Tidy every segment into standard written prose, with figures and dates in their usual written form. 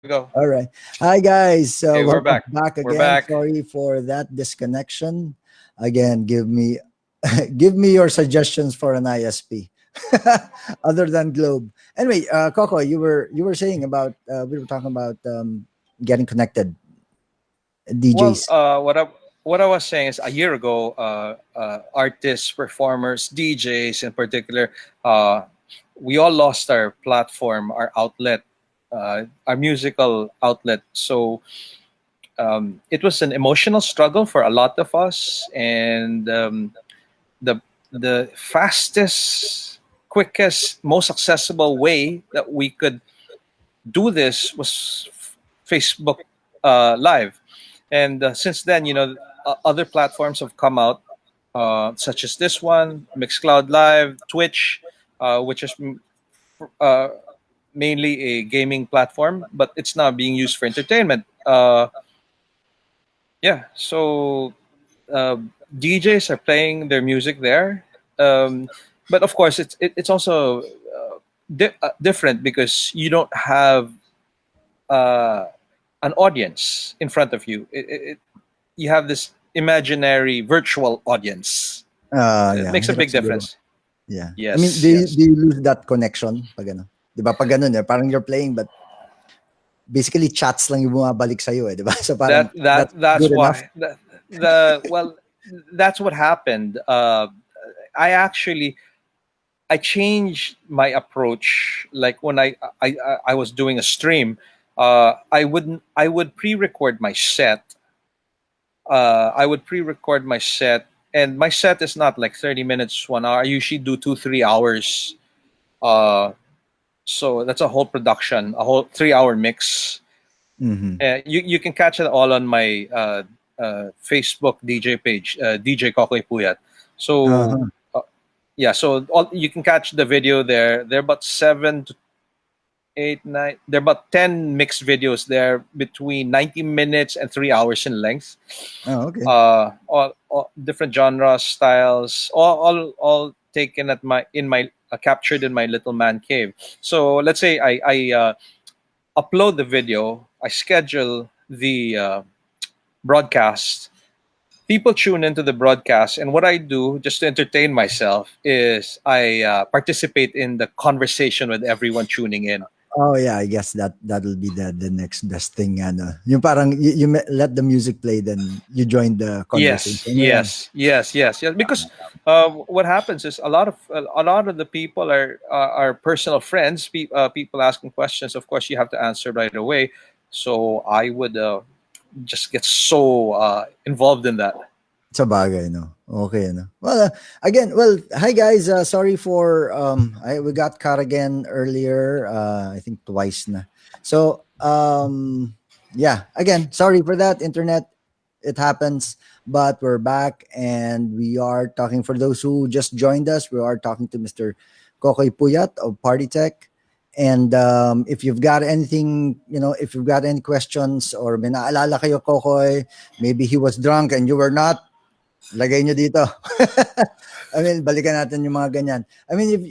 we go. All right. Hi, guys. Okay, we're Welcome back. back We're again. back. Sorry for that disconnection. Again, give me give me your suggestions for an ISP other than Globe. Anyway, Coco, you were saying about we were talking about getting connected Well, DJs. what I was saying is a year ago, artists, performers, DJs in particular, uh, we all lost our platform, our outlet, our musical outlet. So it was an emotional struggle for a lot of us, and the the fastest, quickest, most accessible way that we could do this was Facebook Live, and since then, other platforms have come out, such as this one, Mixcloud Live, Twitch, which is uh, mainly a gaming platform, but it's now being used for entertainment. Yeah, so uh, DJs are playing their music there, um, but of course, it's also different because you don't have uh, an audience in front of you. You have this imaginary virtual audience. It Yeah, makes a hirap big siguro. difference. Yeah. I mean, Yes, do yes. you lose that connection pag ano? 'Di ba pag ganun parang you're playing but basically chats lang yung bumabalik sa 'di ba? So parang that's That's good enough. why the well, that's what happened. I actually I changed my approach. Like when I was doing a stream, I would pre-record my set. I would pre-record my set, and my set is not like 30 minutes, 1 hour. I usually do 2 3 hours. Uh, so that's a whole production, a whole 3 hour mix. Mhm. You can catch it all on my Facebook DJ page, DJ Cocoy Puyat. So Uh-huh. yeah, so you can catch the video there. There are about 7 to 8, 9. There are about 10 mixed videos there between 90 minutes and 3 hours in length. Oh, okay. All different genres, styles, all taken at my in my captured in my little man cave. So let's say I upload the video, I schedule the broadcast. People tune into the broadcast, and what I do just to entertain myself is I participate in the conversation with everyone tuning in. Oh, yeah, I guess that'll be the next best thing ano. Yung parang you let the music play then you join the conversation. Yes, Yeah. yes, yes, yes, yes. Because what happens is a lot of the people are personal friends. People asking questions. Of course, you have to answer right away. So I would just get so involved in that. Sa bagay, no. Okay, no. Well, again, hi guys. Sorry for we got caught again earlier. I think twice na. So, yeah, again, sorry for that internet. It happens, but we're back and we are talking for those who just joined us. We are talking to Mr. Cocoy Puyat of Party Tech. And if you've got anything, if you've got any questions or may naalala kayo, Kokoy, maybe he was drunk and you were not, lagay nyo dito. I mean, balikan natin yung mga ganyan. I mean, if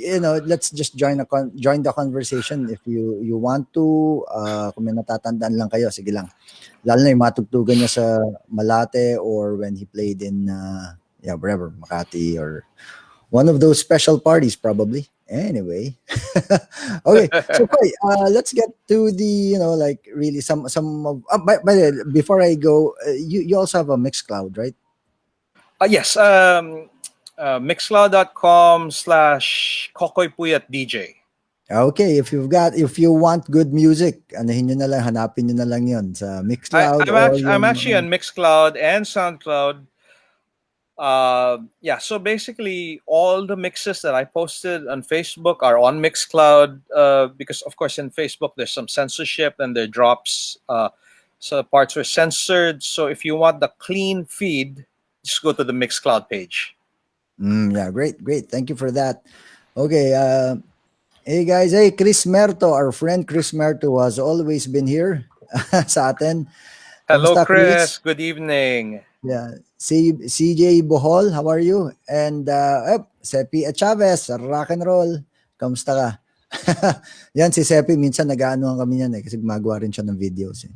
let's just join the conversation if you want to. Kung may natatandaan lang kayo, sige lang. Lalo na yung matugtugan niya sa Malate or when he played in wherever, Makati or one of those special parties probably. Anyway. Okay, so Koy, let's get to the like really some of by the way, before I go, you also have a Mixcloud, right? Yes. Mixcloud.com/Cocoy Puyat DJ. Okay, if you want good music, anahin nyo na lang, hanapin nyo na lang yon sa Mixcloud or I'm yung actually on Mixcloud and SoundCloud. Yeah, so basically all the mixes that I posted on Facebook are on Mixcloud, because of course in Facebook there's some censorship and there drops, so parts were censored. So if you want the clean feed, just go to the Mixcloud page. Yeah, great. Thank you for that. Okay, hey guys, hey Chris Merto, our friend Chris Merto has always been here sa atin. Hello, Kamusta, Chris? Chris. Good evening. Yeah. CJ Bohol, how are you? And Sepi Chavez, rock and roll. Kamusta ka? Yan si Sepi minsan nag-aanohan kami niyan, kasi gumagawa rin siya ng videos, eh.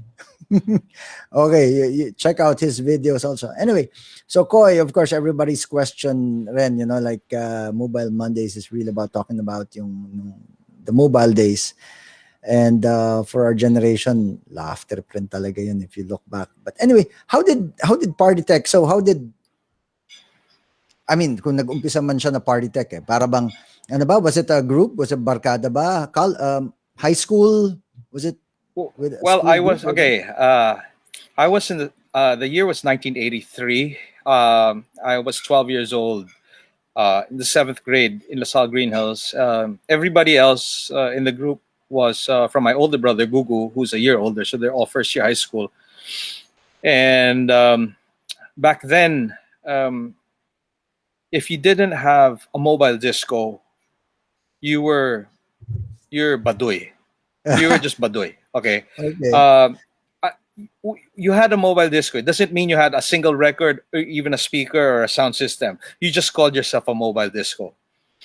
Okay, check out his videos also. Anyway, so Koy, of course, everybody's question ren, like Mobile Mondays is really about talking about the mobile days. And for our generation, laughter print talaga yun if you look back. But anyway, how did Party Tech? So how did I mean, kung nag-umpisa man siya na Party Tech, para bang ano ba, was it a group? Was it barkada ba? High school? Was it with a Well, school I group was or what? okay. I was in the year was 1983. I was 12 years old in the seventh grade in LaSalle Green Hills. Everybody else in the group was from my older brother Gugu, who's a year older, so they're all first year high school. And back then, um, if you didn't have a mobile disco, you were you're baduy. You were just baduy. Okay. Okay. Um, I- you had a mobile disco. It doesn't mean you had a single record or even a speaker or a sound system. You just called yourself a mobile disco.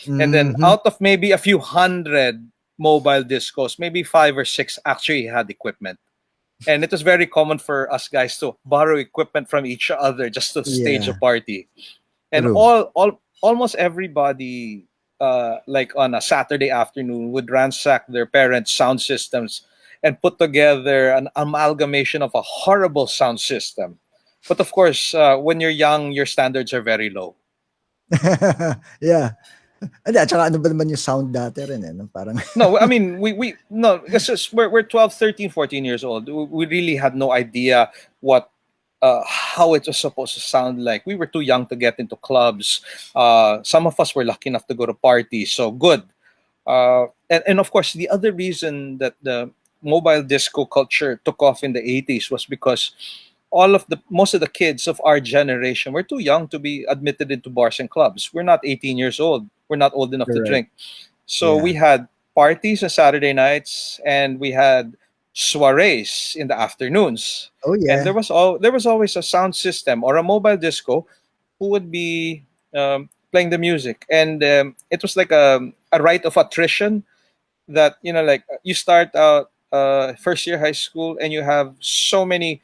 And then Mhm. out of maybe a few hundred mobile discos, maybe five or six actually had equipment. And it was very common for us guys to borrow equipment from each other just to stage a Yeah, party. And true. almost everybody like on a Saturday afternoon would ransack their parents' sound systems and put together an amalgamation of a horrible sound system. But of course, when you're young, your standards are very low. Yeah. Hindi, at saka ano ba naman yung sound dati rin, 'no, parang No, I mean we no because we're 12, 13, 14 years old. We really had no idea what how it was supposed to sound like. We were too young to get into clubs. Some of us were lucky enough to go to parties, so good. And of course, the other reason that the mobile disco culture took off in the 80s was because most of the kids of our generation were too young to be admitted into bars and clubs. We're not 18 years old. We're not old enough to correct. drink. So we Yeah. had parties on Saturday nights, and we had soirees in the afternoons. Oh, And yeah. there was always a sound system or a mobile disco who would be playing the music, and it was like a rite of attrition that like you start out first year high school and you have so many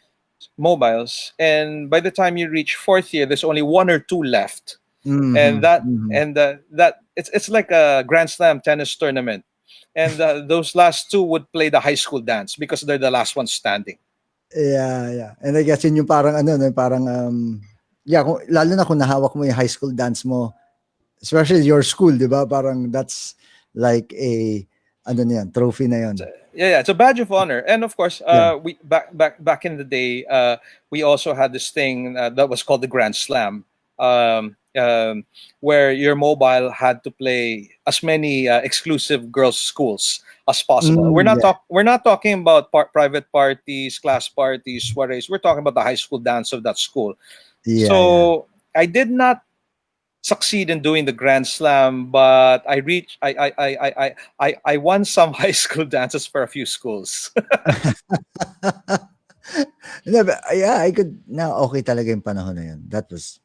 mobiles, and by the time you reach fourth year, there's only one or two left, and Mhm, that mhm. and that it's like a grand slam tennis tournament, and those last two would play the high school dance because they're the last ones standing. Yeah, yeah. And I guess yun yung parang ano 'no, parang, yeah, kung lalo na kung nahawak mo yung high school dance mo, especially your school, 'di ba? Parang that's like a ano na yun, trophy na yun. Yeah, it's a badge of honor. And of course, Yeah. we back in the day, we also had this thing that was called the Grand Slam, where your mobile had to play as many exclusive girls' schools as possible. Yeah. We're not talking about private parties, class parties, soirees. We're talking about the high school dance of that school. Yeah, yeah. So I did not succeed in doing the Grand Slam, but I reached I won some high school dances for a few schools. No, but yeah, I could now okay talaga yung panahon na yun. That was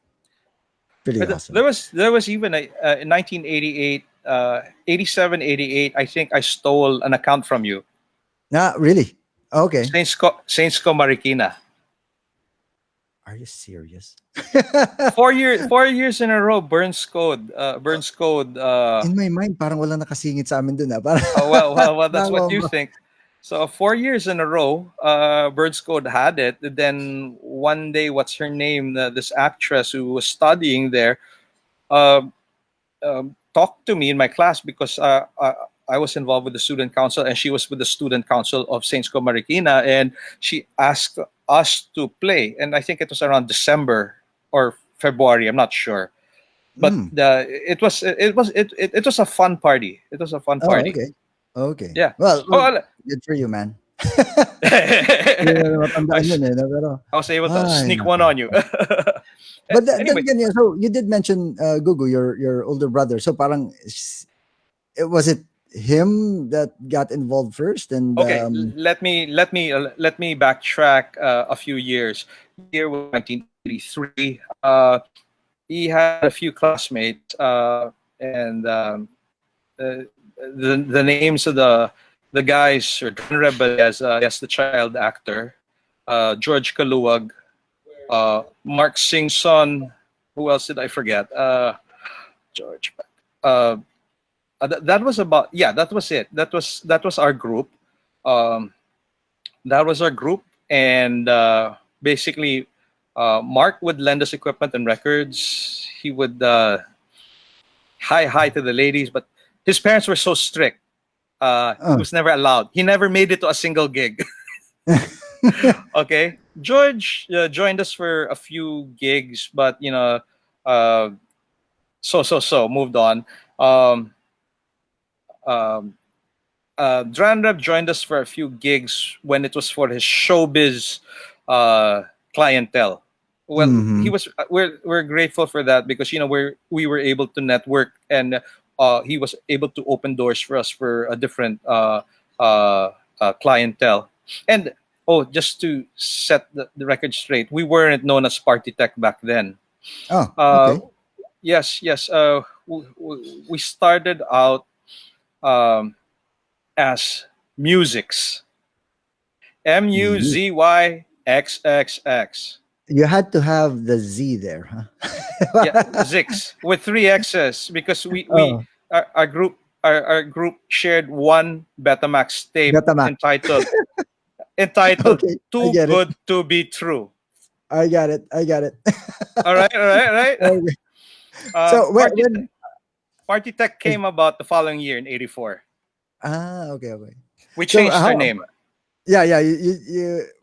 pretty awesome. There was even in 1988, 87, 88. I think I stole an account from you, Really? Okay. Saints Co Marikina. Are you serious? 4 years in a row. Burns Code. In my mind, parang walang nakasingit sa amin dun, parang Well, that's tama what you ba? think. So 4 years in a row, Birds Code had it. Then one day, what's her name? This actress who was studying there uh, talked to me in my class because I was involved with the student council and she was with the student council of Saints Co Marikina, and she asked us to play. And I think it was around December or February. I'm not sure, but Hmm. it was a fun party. It was a fun Oh, party. okay. Okay. Yeah. Well, Oh, good for you, man. Hindi I, ko na matandaan yun, eh, 'no, pero was able to ay sneak one naku. on you. But then Anyway, again, yeah, so you did mention, Gugu, your older brother. So parang was it him that got involved first? And okay, let me backtrack a few years. The year was 1983. He had a few classmates, and the names of the guys or Dran Rebel as the child actor, George Kaluwag, Mark Singson. Who else did I forget? George. Uh, that was about, yeah. That was it. That was our group. Um, that was our group, and basically, Mark would lend us equipment and records. He would hi to the ladies, but his parents were so strict. He Oh. was never allowed. He never made it to a single gig. Okay, George joined us for a few gigs, but uh, so moved on. Um, um, Dranrab joined us for a few gigs when it was for his showbiz clientele. Well, he Mhm. was. We're grateful for that because we were able to network, and he was able to open doors for us for a different clientele. And oh, just to set the record straight, we weren't known as Party Tech back then. Oh, Uh, okay. yes, yes. We started out um, as Musics. Ye- MUZYXXX. You had to have the Z there, Yeah, huh? Zix with three X's because we Oh, our group shared one Betamax tape Betamax. entitled Okay, I "Too get it. Good to Be True." I got it. I got it. All right, all right, all right. Okay. So Party Tech is came about the following year in '84. okay, okay. We So changed our how name. yeah, yeah,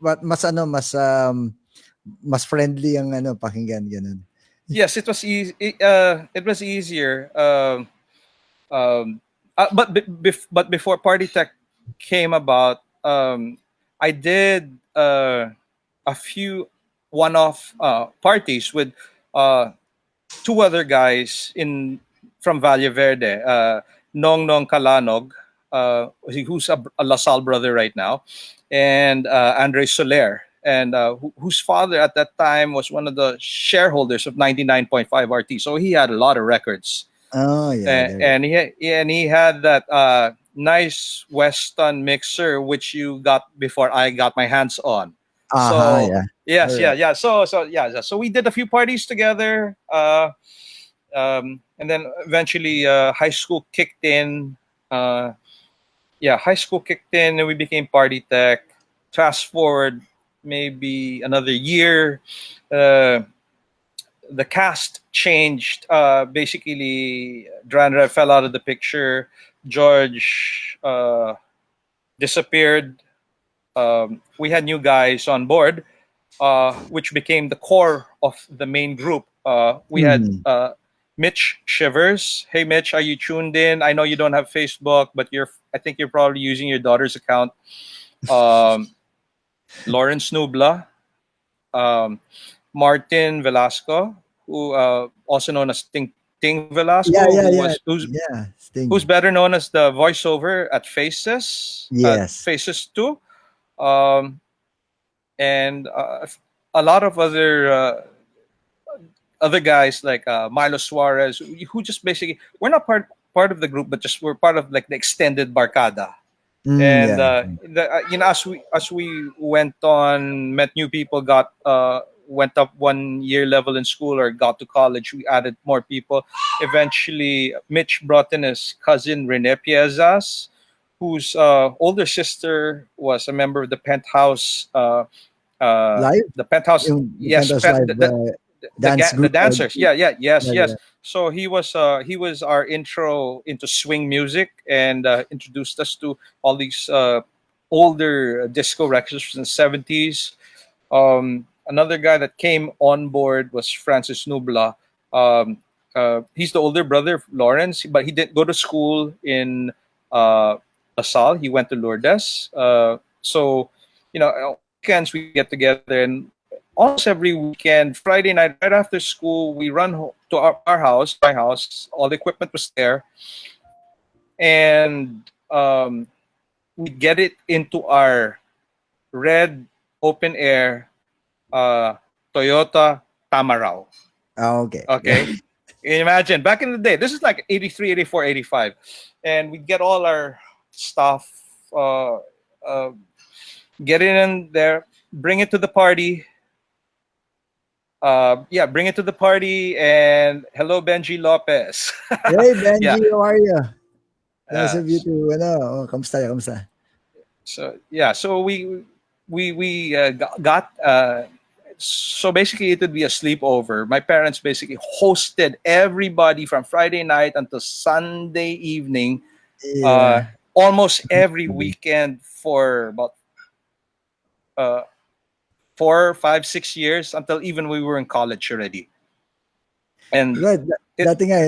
but mas ano, mas friendly ang ano pakinggan ganun. Yes, it was easy. It was easier. But before Party Tech came about, I did a few one-off parties with uh, two other guys in from Valle Verde, Nong Nong Kalanog, who's a LaSalle brother right now, and Andre Soler, and whose father at that time was one of the shareholders of 99.5 RT. So he had a lot of records, Oh, yeah, there. and he had that nice Weston mixer which you got before I got my hands on. Uh-huh, So yeah. yes, yeah, Alright. yeah. So we did a few parties together, and then eventually high school kicked in. Uh, yeah, high school kicked in, and we became Party Tech. Fast forward maybe another year. Uh, the cast changed. Basically, Dranra fell out of the picture. George disappeared. We had new guys on board, which became the core of the main group. We had Mhm. Mitch Shivers. Hey, Mitch, are you tuned in? I know you don't have Facebook, but I think you're probably using your daughter's account. Um, Lawrence Nubla, um, Martin Velasco, who also known as Ting Yeah, Velasco, yeah, yeah. Yeah, who's Sting. better known as the voiceover at Yes. Faces Two, um, and a lot of other guys like Milo Suarez, who just basically we're not part of the group, but just we're part of like the extended barcada. And Yeah. as we went on, met new people, got went up 1 year level in school or got to college, we added more people. Eventually, Mitch brought in his cousin Rene Piezas, whose older sister was a member of the Penthouse. Live? The Penthouse, Yung yes, Defenders Live, dance the group or dancers, yeah, yeah, yes, yeah, yeah. yes. So he was our intro into swing music, and introduced us to all these older disco records from the 70s. Another guy that came on board was Francis Nubla. um, he's the older brother of Lawrence, but he didn't go to school in uh, LaSalle. He went to Lourdes. So on weekends we get together, and almost every weekend, Friday night, right after school, we run to our house, my house. All the equipment was there, and we get it into our red open air uh, Toyota Tamarao. Ah, okay. Okay, Imagine back in the day. This is like 83, 84, 85, and we get all our stuff, uh, uh, get it in there, bring it to the party. Yeah, bring it to the party, and hello, Benji Lopez. Hey, Yeah. Benji, how are you? Nice Uh, of you to, kamusta, kamusta? so yeah, so we got so basically it would be a sleepover. My parents basically hosted everybody from Friday night until Sunday evening, uh, Yeah. almost every weekend for about uh, 4, 5, 6 years until even we were in college already. And Right. it Dati nga,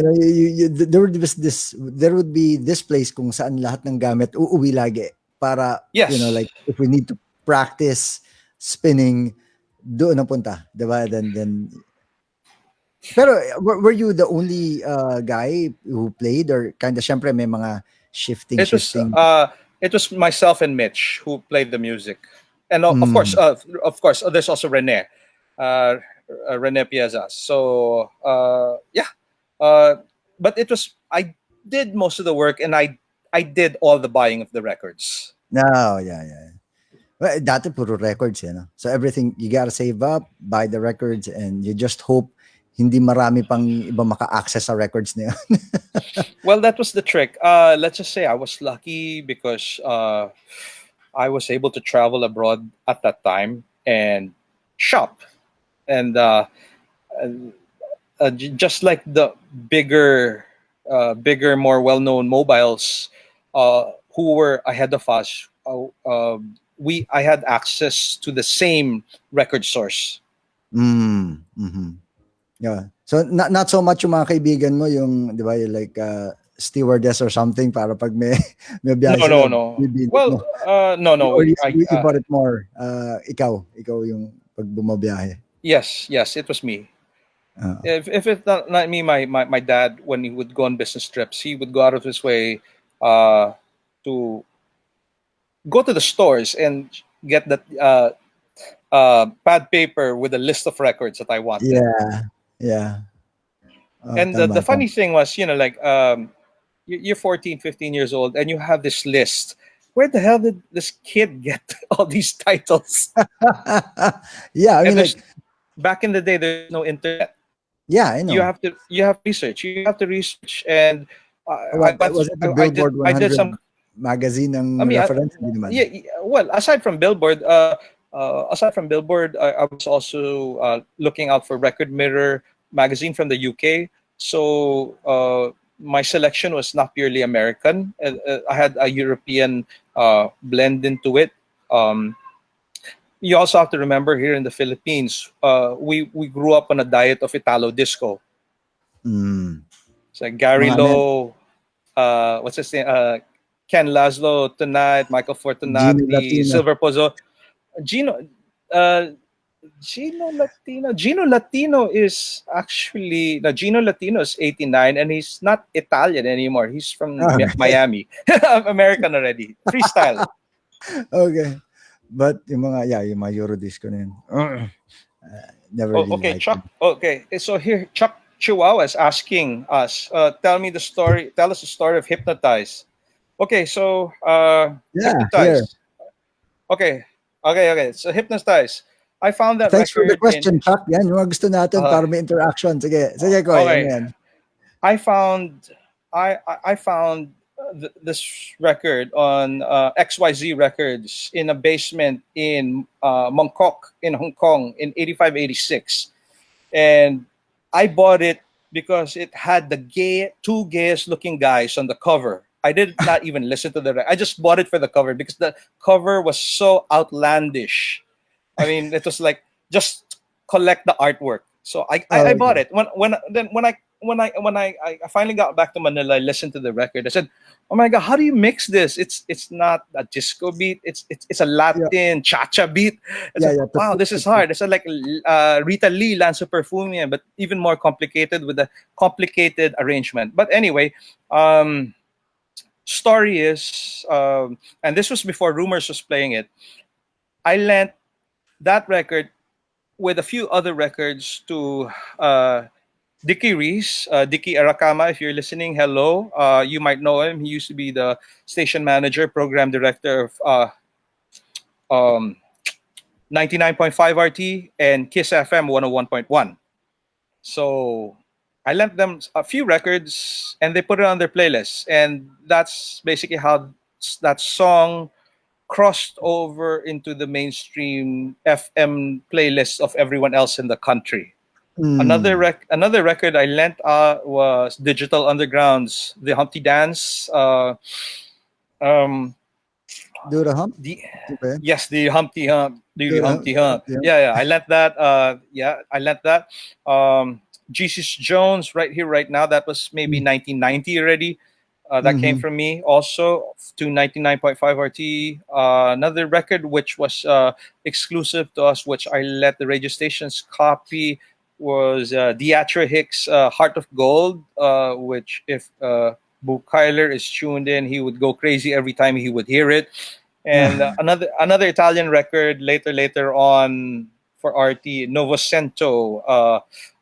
there would be this place kung saan lahat ng gamit uuwi lagi para, yes, like if we need to practice spinning, doon na punta, 'di ba? Then pero were you the only guy who played or kind of syempre may mga shifting it was shifting. uh, it was myself and Mitch who played the music, and Mm. of course, there's also Rene, uh, Rene Piazza. So yeah, uh, but it was I did most of the work, and I did all the buying of the records. No, yeah, yeah. Well, dati puro records, So everything you gotta save up, buy the records, and you just hope hindi marami pang iba maka-access sa records na yun. Well, that was the trick. Let's just say I was lucky because I was able to travel abroad at that time and shop. And just like the bigger, more well-known mobiles who were ahead of us, I had access to the same record source. Mm, mhm. Yeah. So not so much yung mga kaibigan mo yung 'di ba yung like stewardess or something para pag may may biyahe No, no, sila no. bibilin Well, mo. no, no. Or you bought it more ikaw yung pag bumabiyahe. Yes, yes, it was me. Oo. If it's not me, my dad, when he would go on business trips, he would go out of his way uh, to go to the stores and get that pad paper with a list of records that I wanted. Yeah. Yeah. Oh, And the tama, tama. funny thing was, like you're 14, 15 years old, and you have this list. Where the hell did this kid get all these titles? Yeah, I And mean like there's back in the day, there's no internet. yeah, I know. You have to research. You have to research, and I What went was through, it, the I did Billboard I did 100 some. magazine I ng mean, reference? Hindi naman. yeah. Well, aside from Billboard, I was also looking out for Record Mirror magazine from the UK. So my selection was not purely American. I had a European blend into it. Um, you also have to remember here in the Philippines, we grew up on a diet of Italo disco. Mm. It's like Gary Mga ano yan, Lowe, what's his name? Ken Laszlo tonight, Michael Gino Fortunati, Latino. Silver Pozo, Gino. Uh, Gino Latino is actually the Gino Latino is 89, and he's not Italian anymore. He's from Okay. Miami, American already. Freestyle. Okay. But yung mga, yeah, yung mga Eurodisco na yun. Never Oh, really okay, liked Chuck. them. Okay, so here Chuck Chihuahua is asking us. Tell me the story. Tell us the story of Hypnotize. Okay, so Yeah, here. Hypnotize. Okay, okay. So Hypnotize. I found that Thanks for the record in. question, Chuck. Yan, yung mga gusto natin Uh, para may interaction. Sige, sige, Koy, ano okay, yan? I found I found this record on XYZ Records in a basement in Mongkok in Hong Kong in 85, 86, and I bought it because it had the two gayest looking guys on the cover. I did not even listen to the I just bought it for the cover because the cover was so outlandish. I mean, it was like just collect the artwork. So I Oh, bought okay. it. When I finally got back to Manila, I listened to the record. I said, "Oh my god, how do you mix this? It's not a disco beat. It's a Yeah, Latin cha-cha beat." I yeah, said, yeah. "Wow, this is hard." It's like Rita Lee, Lanzo Perfume, but even more complicated with a complicated arrangement. But anyway, story is, and this was before Rumors was playing it. I lent that record with a few other records to Dicky Reese, Dicky Arakama, if you're listening, hello. You might know him. He used to be the station manager, program director of um, 99.5 RT and Kiss FM 101.1. So I lent them a few records and they put it on their playlist. And that's basically how that song crossed over into the mainstream FM playlist of everyone else in the country. Mm. Another record I lent was Digital Underground's The Humpty Dance. Um, Do the hump? the Di ba yun? Yes, the Humpty Hump, Do the the hump, Humpty do the Hump. hump, yeah. Yeah, I lent that. I lent that. Jesus Jones, right here, right now. That was maybe Mm. 1990 already. That came Mhm. from me also to 99.5 RT. Another record which was exclusive to us, which I let the radio stations copy, was Deatra Hicks' Heart of Gold, which if Boo Kyler is tuned in, he would go crazy every time he would hear it. And another Italian record later on for RT, Novecento.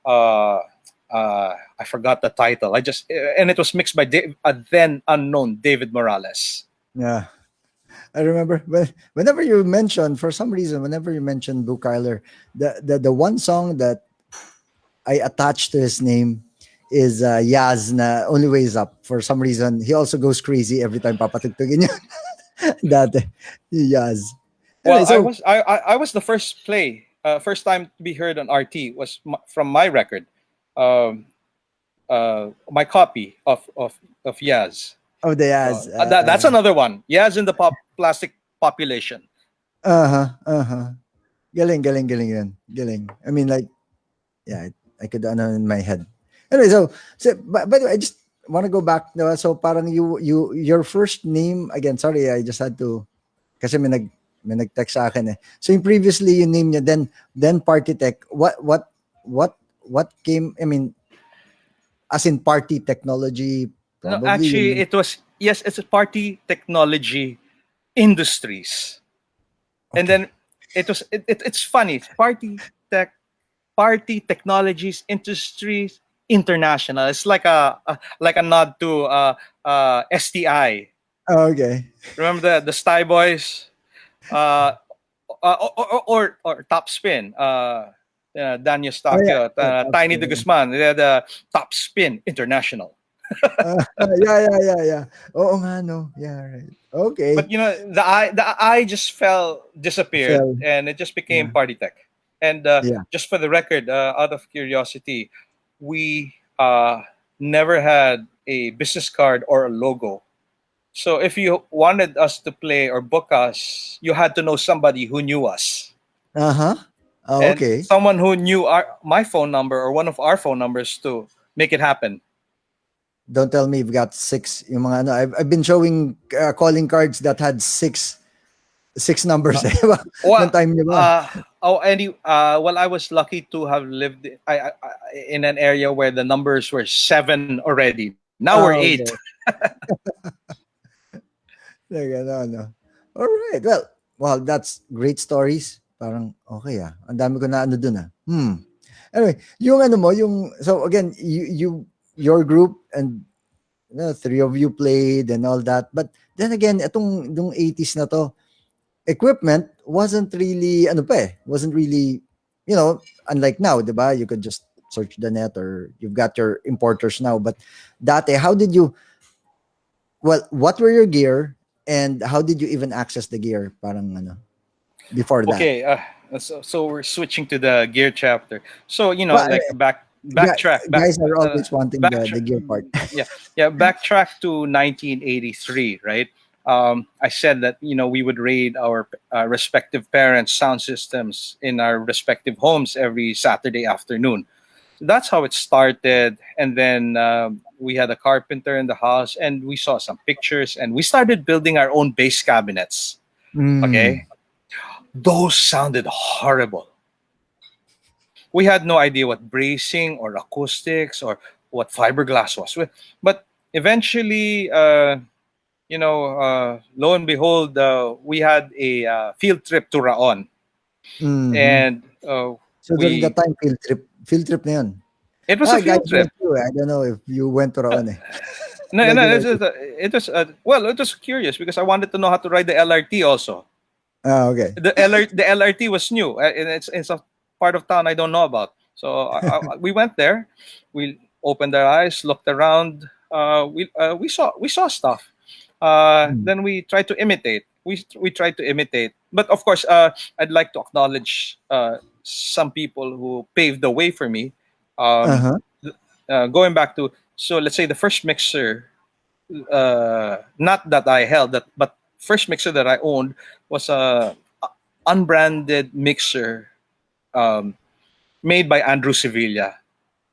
Uh, I forgot the title. And it was mixed by a then unknown David Morales. Yeah. I remember whenever you mention, for some reason, whenever you mention Boo Kyler, the one song that I attached to his name is Yaz na Only Ways Up. For some reason, he also goes crazy every time papatugtugin yun. Dati, Yaz. Well, Anyway, so, I was the first time to be heard on RT was from my record, um, my copy of Yaz. oh, the So Yaz. that's another one. Yaz in the plastic population. Uh-huh, uh-huh. Galing yun. Galing. I mean, like, yeah, I could ano in my head. Anyway, so by the way, I just want to go back. No, so parang your first name again. Sorry, I just had to kasi may nag-text sa akin eh. So yung previously yung name niya, then Party Tech. What came? I mean, as in party technology, No, probably actually, yun. it was yes. It's a party technology industries, and Okay. then it's funny. Party technologies industries international. It's like a nod to STI. Okay. Remember the Sty Boys, uh, or Top Spin. Daniel Oh yeah, Stacchio, yeah, Tiny de absolutely. Guzman. They had the Top Spin International. Yeah. Oo nga no. Yeah, right. Okay. But the I just disappeared, Fell. and it just became Yeah. Party Tech. And Yeah. just for the record, out of curiosity, we never had a business card or a logo. So if you wanted us to play or book us, you had to know somebody who knew us, Uh-huh. Oh, and okay. someone who knew my phone number or one of our phone numbers to make it happen. Don't tell me you've got six. Yung mga ano, I've been showing calling cards that had six numbers. Eh. Nung Well, time niyo ba? I was lucky to have lived in an area where the numbers were seven already. Now we're eight. Ah, okay. Like, ano. All right. Well, that's great stories. Parang okay ah. Ang dami ko na ano dun ah. Anyway, yung ano mo, yung so again, your group and three of you played and all that. But then again, itong 80s na to, equipment wasn't really ano pa eh, wasn't really, unlike now, 'di ba? You could just search the net or you've got your importers now. But dati, how did you what were your gear and how did you even access the gear parang ano before that? Okay, so we're switching to the gear chapter. So Well, like yeah, backtrack guys are always wanting the backtrack. gear part. Yeah, yeah. Backtrack to 1983, right? I said that we would raid our respective parents' sound systems in our respective homes every Saturday afternoon. That's how it started, and then we had a carpenter in the house, and we saw some pictures, and we started building our own bass cabinets. Mm. Okay, those sounded horrible. We had no idea what bracing or acoustics or what fiberglass was. But eventually, lo and behold, we had a field trip to Raon, Mhm. and So during that we time field trip na yun. It was a Guys field trip. went too. I don't know if you went to Uh, Raon eh. no, no, Regular. it was well, it was curious because I wanted to know how to ride the LRT also. Ah, okay. The LRT was new, and it's a part of town I don't know about. So we went there, we opened our eyes, looked around, we saw stuff. Mm. Then we tried to imitate. We tried to imitate, but of course, I'd like to acknowledge some people who paved the way for me. Um, Uh-huh. Going back to, so let's say the first mixer, not that I held that, but first mixer that I owned was a unbranded mixer um, made by Andrew Sevilla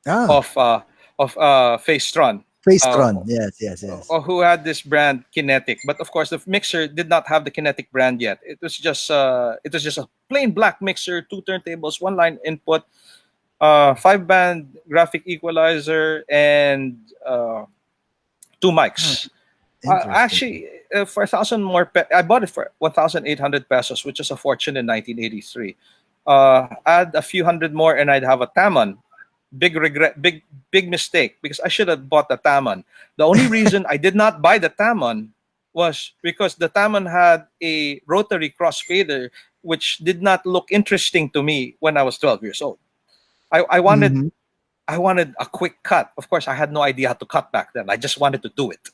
Ah, of Facetron, uh, Pastron. Yes, yes, yes. who had this brand Kinetic. But of course, the mixer did not have the Kinetic brand yet. It was just a plain black mixer, two turntables, one line input, five band graphic equalizer, and two Ah, mics. interesting. Actually, for a thousand more, I bought it for 1,800 pesos, which is a fortune in 1983. Add a few hundred more, and I'd have a Tamon. Big regret, big mistake because I should have bought the Tamon. The only reason I did not buy the Tamon was because the Tamon had a rotary crossfader, which did not look interesting to me when I was 12 years old. I wanted Mm-hmm. I wanted a quick cut. Of course, I had no idea how to cut back then. I just wanted to do it.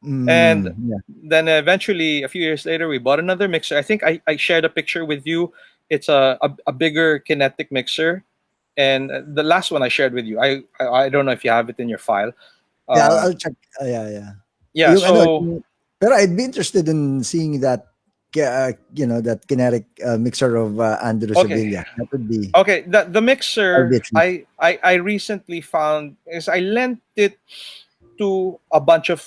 And Mm, yeah. then eventually, a few years later, we bought another mixer. I think I shared a picture with you. It's a bigger kinetic mixer. And the last one I shared with you, I don't know if you have it in your file. Yeah, Uh, I'll check. Yeah, yeah. yeah, Yung ano, so, pero I'd be interested in seeing that, that kinetic mixer of Andrew okay. Sevilla. That would be, Okay, the that'd be mixer a treat. I recently found is I lent it to a bunch of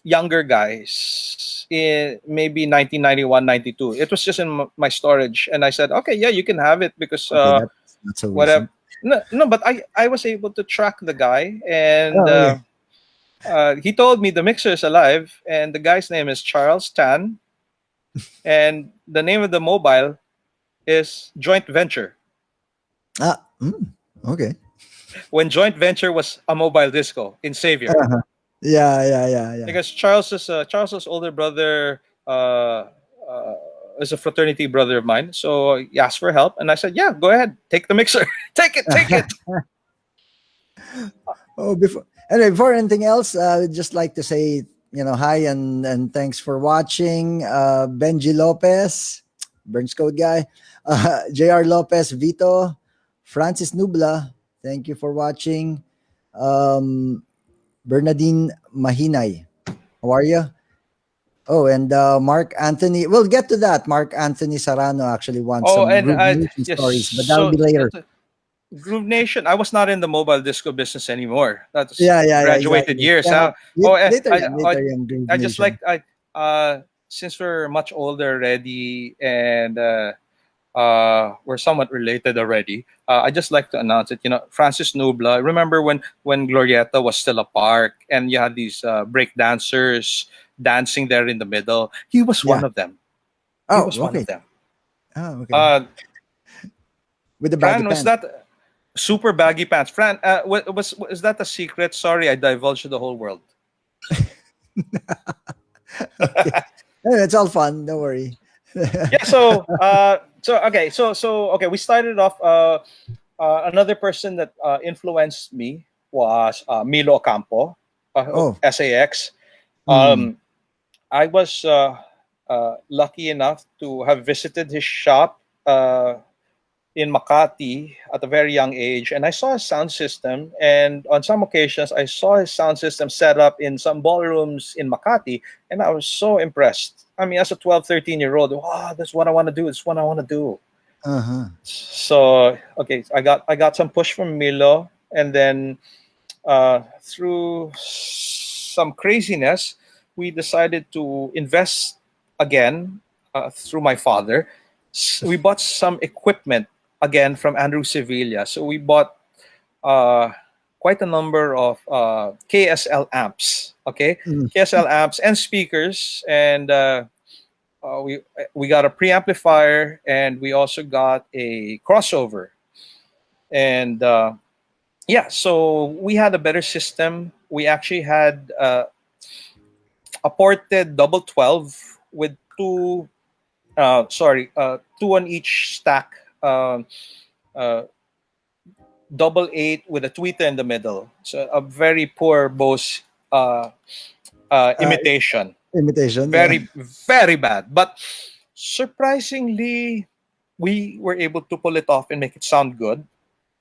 younger guys in maybe 1991, 92. It was just in my storage, and I said, okay, yeah, you can have it because Okay, that's not so whatever. recent. No, no, but I was able to track the guy, and Oh, okay. he told me the mixer is alive, and the guy's name is Charles Tan, and the name of the mobile is Joint Venture. Okay. When Joint Venture was a mobile disco in Xavier, Uh-huh. Yeah, yeah, yeah, yeah. because Charles's older brother uh, is a fraternity brother of mine, so he asked for help, and I said, "Yeah, go ahead, take the mixer, take it." Oh, before anything else, I'd just like to say, hi and thanks for watching. Benji Lopez, Burns Code guy, JR Lopez, Vito, Francis Nubla, thank you for watching. Um, Bernadine Mahinay, how are you? Oh, and Mark Anthony. We'll get to that. Mark Anthony Sarano actually wants Oh, some and Groove Nation yes, stories, but that'll be later. Groove Nation. I was not in the mobile disco business anymore. That's Yeah, yeah, yeah, graduated exactly. years. Yeah, Oh, later, young Groove I just Nation. like since we're much older already and we're somewhat related already. I just like to announce it. You know, Francis Nubla. Remember when Glorieta was still a park and you had these break dancers dancing there in the middle? He was Yeah. one of them. He Oh, was one of okay. them. Oh, okay. Uh, With the baggy Fran, was pants. that super baggy pants? Fran, was that a secret? Sorry, I divulged to the whole world. Okay. It's all fun. Don't worry. Yeah. So we started off. Another person that influenced me was Milo Ocampo, Oh. SAX. Mm. Um, I was lucky enough to have visited his shop in Makati at a very young age, and I saw his sound system. And on some occasions, I saw his sound system set up in some ballrooms in Makati, and I was so impressed. I mean, as a 12, 13-year-old, wow, that's what I want to do. It's what I want to do. Uh-huh. So okay, I got some push from Milo, and then through some craziness, we decided to invest again through my father. We bought some equipment again from Andrew Sevilla. So we bought uh, quite a number of KSL amps. Okay, Mm. KSL amps and speakers, and we got a preamplifier, and we also got a crossover, and yeah, so we had a better system. We actually had a ported double 12 with two on each stack, uh, double eight with a tweeter in the middle. So a very poor Bose uh, Uh, imitation. imitation, yeah. Very, very bad. But surprisingly, we were able to pull it off and make it sound good.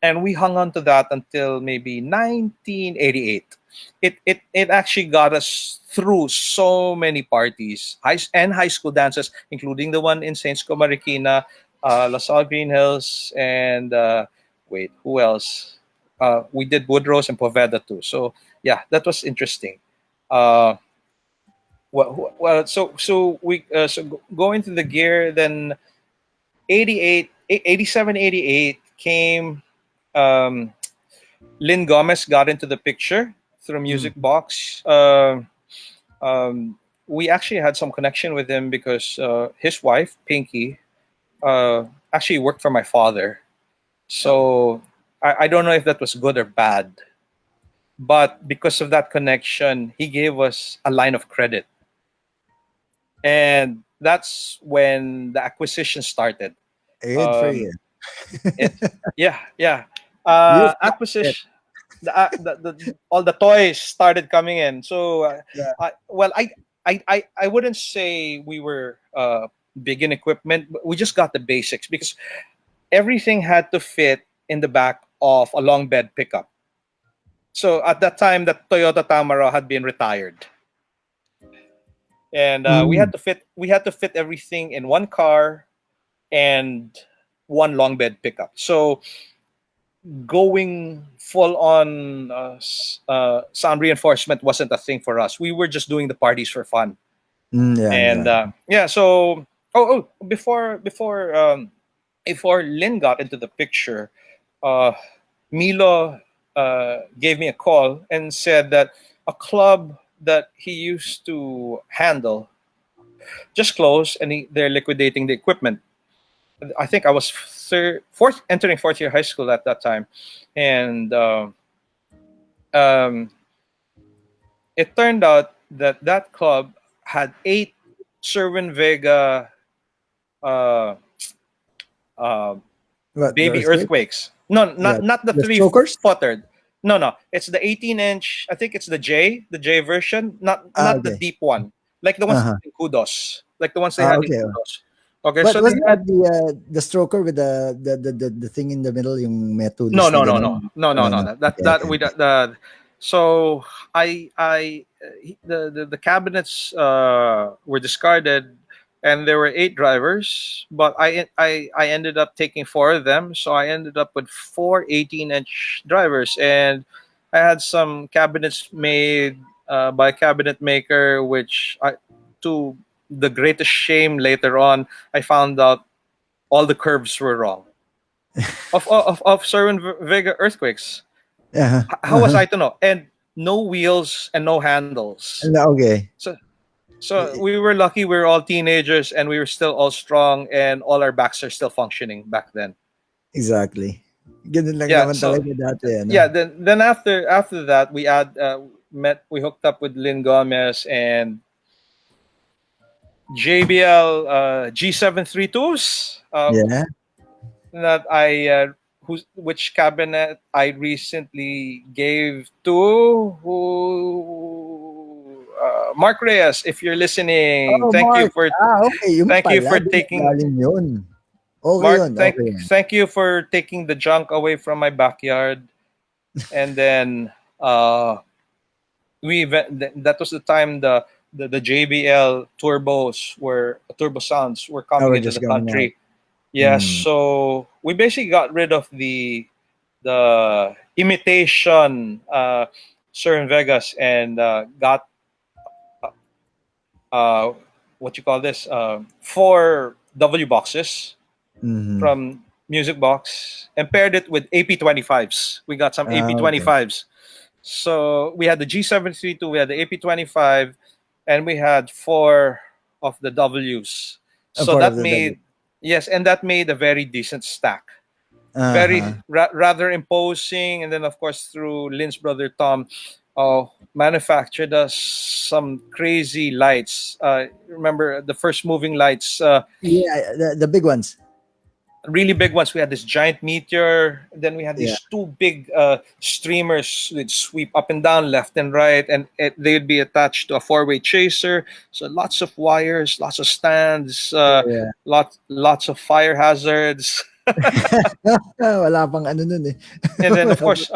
And we hung on to that until maybe 1988. It actually got us through so many parties, high school dances, including the one in Saints Marikina, La Salle Green Hills, and wait, who else? We did Woodrose and Poveda too. So yeah, that was interesting. Uh, go into the gear, then 87, 88 came. Um, Lynn Gomez got into the picture through Mm. Music Box. Um, we actually had some connection with him because his wife, Pinky, actually worked for my father. Oh. So I don't know if that was good or bad, but because of that connection, he gave us a line of credit. And that's when the acquisition started. Good for you. Um, it, yeah, yeah. You fought it. Acquisition the all the toys started coming in. So, Yeah. I wouldn't say we were big in equipment, but we just got the basics because everything had to fit in the back of a long bed pickup. So at that time, the Toyota Tamaro had been retired, and Mm. we had to fit everything in one car and one long bed pickup. So going full on sound reinforcement wasn't a thing for us. We were just doing the parties for fun. Yeah, And yeah. yeah, so before Lynn got into the picture, uh, Milo gave me a call and said that a club that he used to handle just closed and they're liquidating the equipment. I think I was entering fourth year high school at that time, and um, it turned out that that club had eight Sherwin Vega uh, uh, What, the baby earthquake? earthquakes. No, Yeah. not the The three strokers? footer. No, no, it's the 18-inch. I think it's the J version, Ah, not the okay. deep one, like the ones Uh-huh. in Kudos, like the ones they Ah, had in okay. Kudos. Okay, But so was they that had the stroker with the thing in the middle, yung may no, tulis na no, no, no, ganun? no, no, No, no. no. That Okay, that okay, we okay. the so I the cabinets were discarded, and there were eight drivers, but I ended up taking four of them, so I ended up with four 18-inch drivers, and I had some cabinets made by a cabinet maker, which to the greatest shame later on, I found out all the curves were wrong of Sherwin Vega earthquakes. Uh-huh. How was Uh-huh. I to know? And no wheels and no handles. Okay. So so we were lucky. We were all teenagers and we were still all strong and all our backs are still functioning back then. Exactly. Ganun lang Yeah. naman So talaga dati, ano? yeah. Then after that we hooked up with Lynn Gomez and JBL G732s. Yeah. That I which cabinet I recently gave to who Mark Reyes. If you're listening, Oh, Mark. Ah, okay. Yun thank you pala. for Doon taking galing yun. Okay Mark. yun. Okay yun. Thank you for taking the junk away from my backyard. And then that was the time the JBL turbo sounds were Now coming we're into just the coming out. country. Yes, Mm. so we basically got rid of the imitation Sir in Vegas and got uh, what you call this four W boxes Mm-hmm. from Music Box and paired it with AP25s. We got some Ah, okay. AP25s. So we had the G732, we had the AP25, and we had four of the Ws. A So part of that the W. made yes, and that made a very decent stack. very Uh-huh. rather imposing. And then of course through Lynn's brother Tom, manufactured us some crazy lights. Remember the first moving lights, Yeah, the big ones. really big ones. We had this giant meteor. Then we had Yeah. these two big streamers that sweep up and down, left and right, and they would be attached to a four-way chaser. So lots of wires, lots of stands, Yeah. lots of fire hazards. Wala pang ano nun eh. And then of Wala course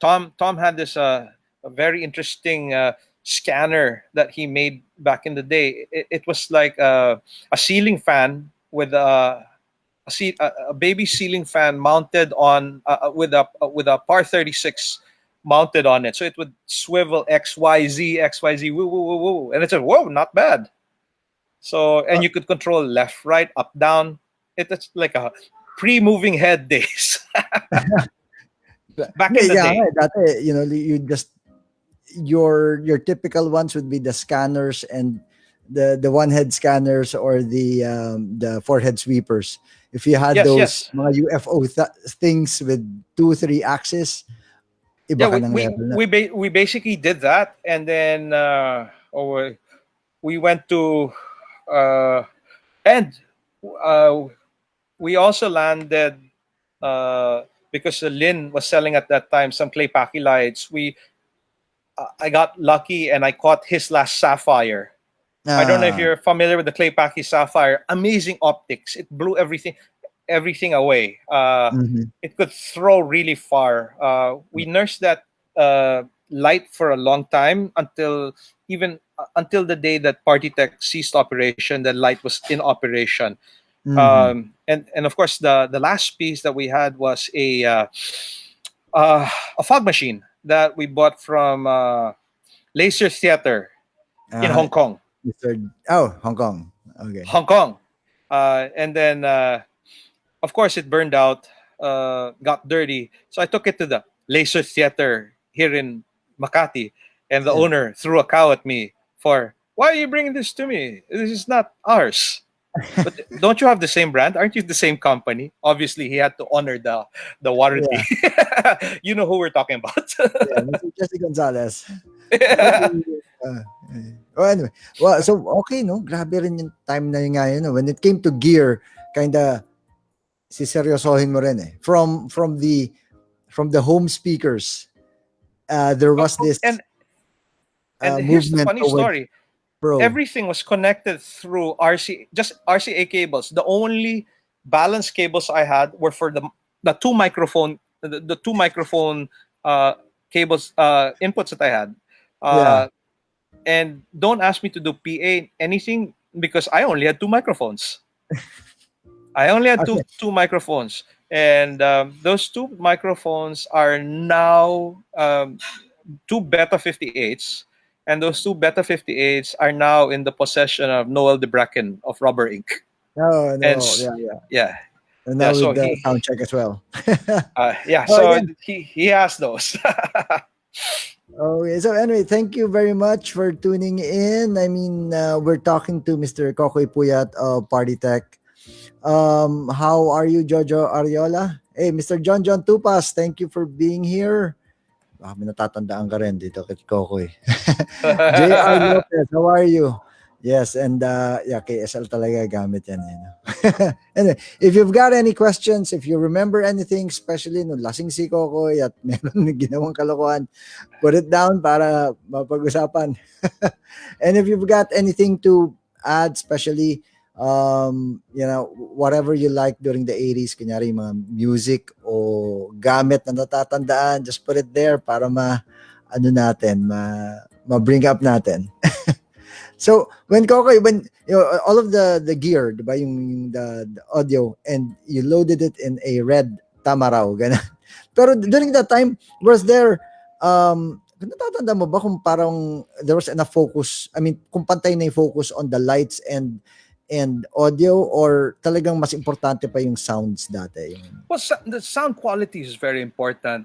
pang Tom had this a very interesting scanner that he made back in the day. It was like a ceiling fan with a baby ceiling fan mounted on with a par 36 mounted on it, so it would swivel xyz woo woo woo woo, and it's a whoa, not bad. So, and oh, you could control left, right, up, down. It's like a pre-moving head days back hindi, in the yeah, nga day. eh, dati, you just your typical ones would be the scanners and the one head scanners or the forehead sweepers. If you had Yes, those yes. mga UFO things with 2 3 axis, iba Yeah, ka ng level na. we basically did that, and then we went to uh, and uh, we also landed uh, because Lynn was selling at that time some clay packy lights. I got lucky and I caught his last sapphire. I don't know if Ah, you're familiar with the clay packy sapphire. Amazing optics. It blew everything away. mhm, It could throw really far. We nursed that light for a long time until the day that Party Tech ceased operation. The light was in operation. mhm. And of course the last piece that we had was a fog machine that we bought from Laser Theater in Ah, Hong Kong. Mr. Oh, Hong Kong. Okay. Hong Kong. And then of course it burned out, got dirty. So I took it to the Laser Theater here in Makati, and the Yeah. owner threw a cow at me for, why are you bringing this to me? This is not ours. But don't you have the same brand? Aren't you the same company? Obviously, he had to honor the warranty. Yeah. You know who we're talking about. Yeah, Mr. Jesse Gonzalez. Maybe oh, anyway. Well, so okay, no? Grabe rin yung time na yun nga yun. No? When it came to gear, kinda siseryosohin mo rin eh. From the home speakers, there was Oh, this and here's the movement funny towards story. pro. Everything was connected through just RCA cables. The only balance cables I had were for the two microphone uh, cables inputs that I had. Yeah. Uh, and don't ask me to do PA anything because I only had two microphones. I only had Okay. two microphones, and those two microphones are now two Beta 58s, and those two Beta 58s are now in the possession of Noel DeBracken of Rubber Inc. No, And no, yeah, yeah. yeah, And yeah. now So with the sound check as well. yeah, Oh, so again. he has those. Okay. So anyway, thank you very much for tuning in. I mean, we're talking to Mr. Cocoy Puyat of Party Tech. How are you, Jojo Ariola? Hey, Mr. John John Tupas, thank you for being here. Baka may natatandaan ka rin dito kay Kokoy. JR Lopez, how are you? Yes, and yeah, KSL talaga gamit yan. Anyway, if you've got any questions, if you remember anything, especially nung lasing si Kokoy at meron ginawang kalokohan, put it down para mapag-usapan. And if you've got anything to add, especially whatever you like during the 80s, kunyari mga music o gamit na natatandaan, just put it there para ma-bring up natin. So, when all of the gear, diba, yung the audio, and you loaded it in a red Tamaraw, ganun. Pero during that time, was there, natatanda mo ba kung parang there was enough focus, I mean, kung pantay na yung focus on the lights and audio, or talagang mas importante pa yung sounds dati? Well, the sound quality is very important.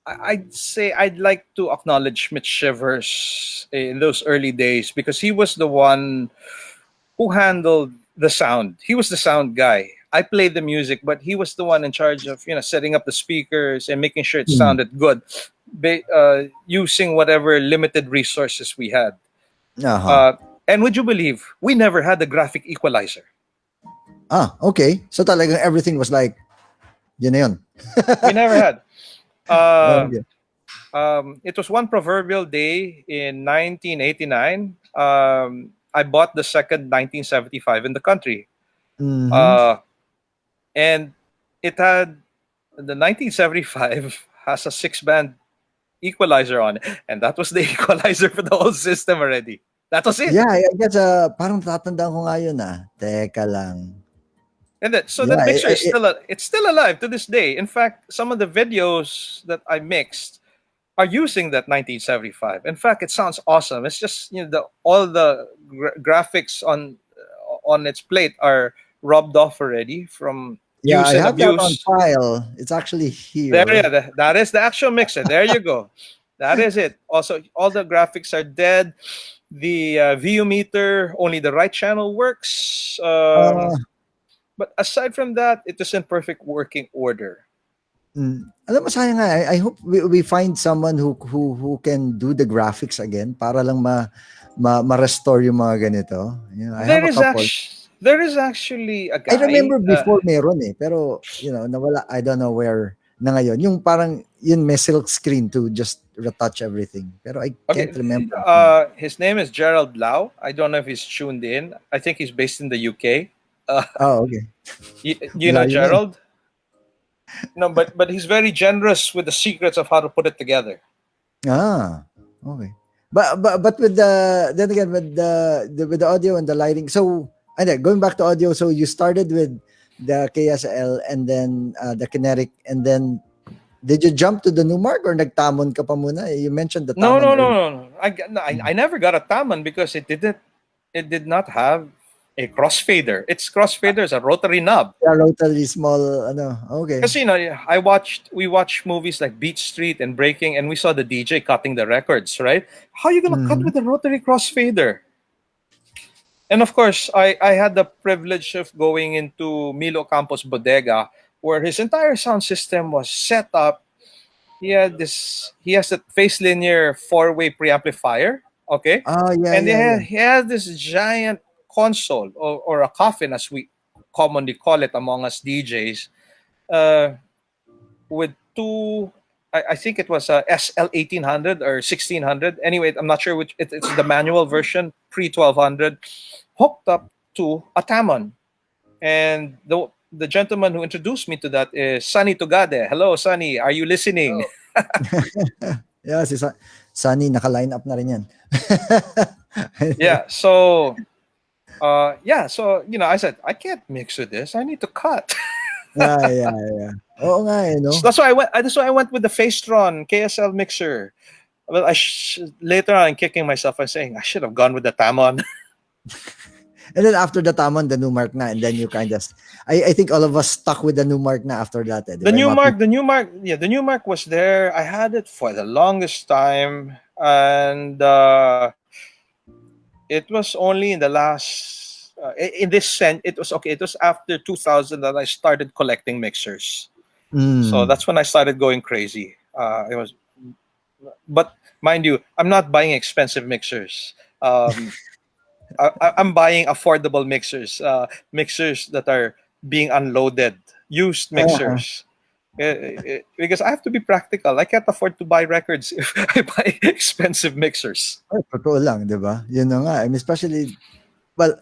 I'd say I'd like to acknowledge Mitch Shivers in those early days because he was the one who handled the sound. He was the sound guy. I played the music, but he was the one in charge of setting up the speakers and making sure it Mm. sounded good, using whatever limited resources we had. Uh-huh. Uh, and would you believe we never had a graphic equalizer? Okay. So talagang everything was like, yun na yun. We never had. Uh, Okay. it was one proverbial day in 1989. I bought the second 1975 in the country. Mm-hmm. Uh, and it had the 1975 has a six-band equalizer on it, and that was the equalizer for the whole system already. That was it. Yeah, I guess, parang tatandaan ko nga yun, Teka lang. And that so Yeah, that mixer is it's still alive to this day. In fact, some of the videos that I mixed are using that 1975. In fact, it sounds awesome. It's just all the graphics on its plate are rubbed off already from yeah, use I and have that on abuse. file. It's actually There, here. yeah, that is the actual mixer. There you go. That is it. Also, all the graphics are dead. The VU meter, only the right channel works. Uh, But aside from that, it is in perfect working order. Alam mo, sayang nga, I hope we find someone who can do the graphics again para lang ma-restore yung mga ganito. You know, I have a couple. There is actually a I guy. remember before meron pero nawala. I don't know where na ngayon. Yung parang yun may silk screen to just retouch everything. Pero I can't Okay, remember. his name is Gerald Lau. I don't know if he's tuned in. I think he's based in the UK. Uh, Oh, okay. you know Layo na eh. Gerald? No, but he's very generous with the secrets of how to put it together. Okay. But with the then again with the audio and the lighting. So and then, going back to audio, so you started with the KSL and then the kinetic, and then did you jump to the Numark or nagtamon ka pa muna? You mentioned the No, tamon no, no, earlier. no. No. I never got a Taman because it did not have a crossfader. Its crossfader is a rotary knob. Yeah, totally small. Ano, okay. Because we watched movies like Beach Street and Breaking, and we saw the DJ cutting the records, right? How are you gonna cut Mhm. with a rotary crossfader? And of course, I had the privilege of going into Milo Campos Bodega, where his entire sound system was set up. He has a phase linear four-way preamplifier, okay, Oh, yeah, and yeah, yeah. he has this giant console, or a coffin as we commonly call it among us DJs, uh, with two. I think it was a SL 1800 or 1600. Anyway, I'm not sure which. It's the manual version, pre 1200, hooked up to a Tamon. And the gentleman who introduced me to that is Sunny Tugade. Hello, Sunny. Are you listening? Yeah, si Sunny naka-line up na rin yan. Yeah. So, So I said I can't mix with this. I need to cut. Yeah, yeah, yeah. Oo nga eh, no? So that's why I went. That's why I went with the Facetron KSL mixer. Well, later on, I'm kicking myself and saying I should have gone with the Tamon. And then after the Tamon, the Numark na, and then you kind of, I think all of us stuck with the Numark na after that. Di The ba? Yung new mga mark, the new mark, yeah, the new mark was there. I had it for the longest time, and it was only in the last in this sense. It was okay. It was after 2000 that I started collecting mixers. So mm, that's when I started going crazy. It was, but mind you, I'm not buying expensive mixers. I'm buying affordable mixers, mixers that are being unloaded, used uh, mixers. Because I have to be practical. I can't afford to buy records if I buy expensive mixers. totoo lang, di ba? Yun na nga. I mean, especially, well,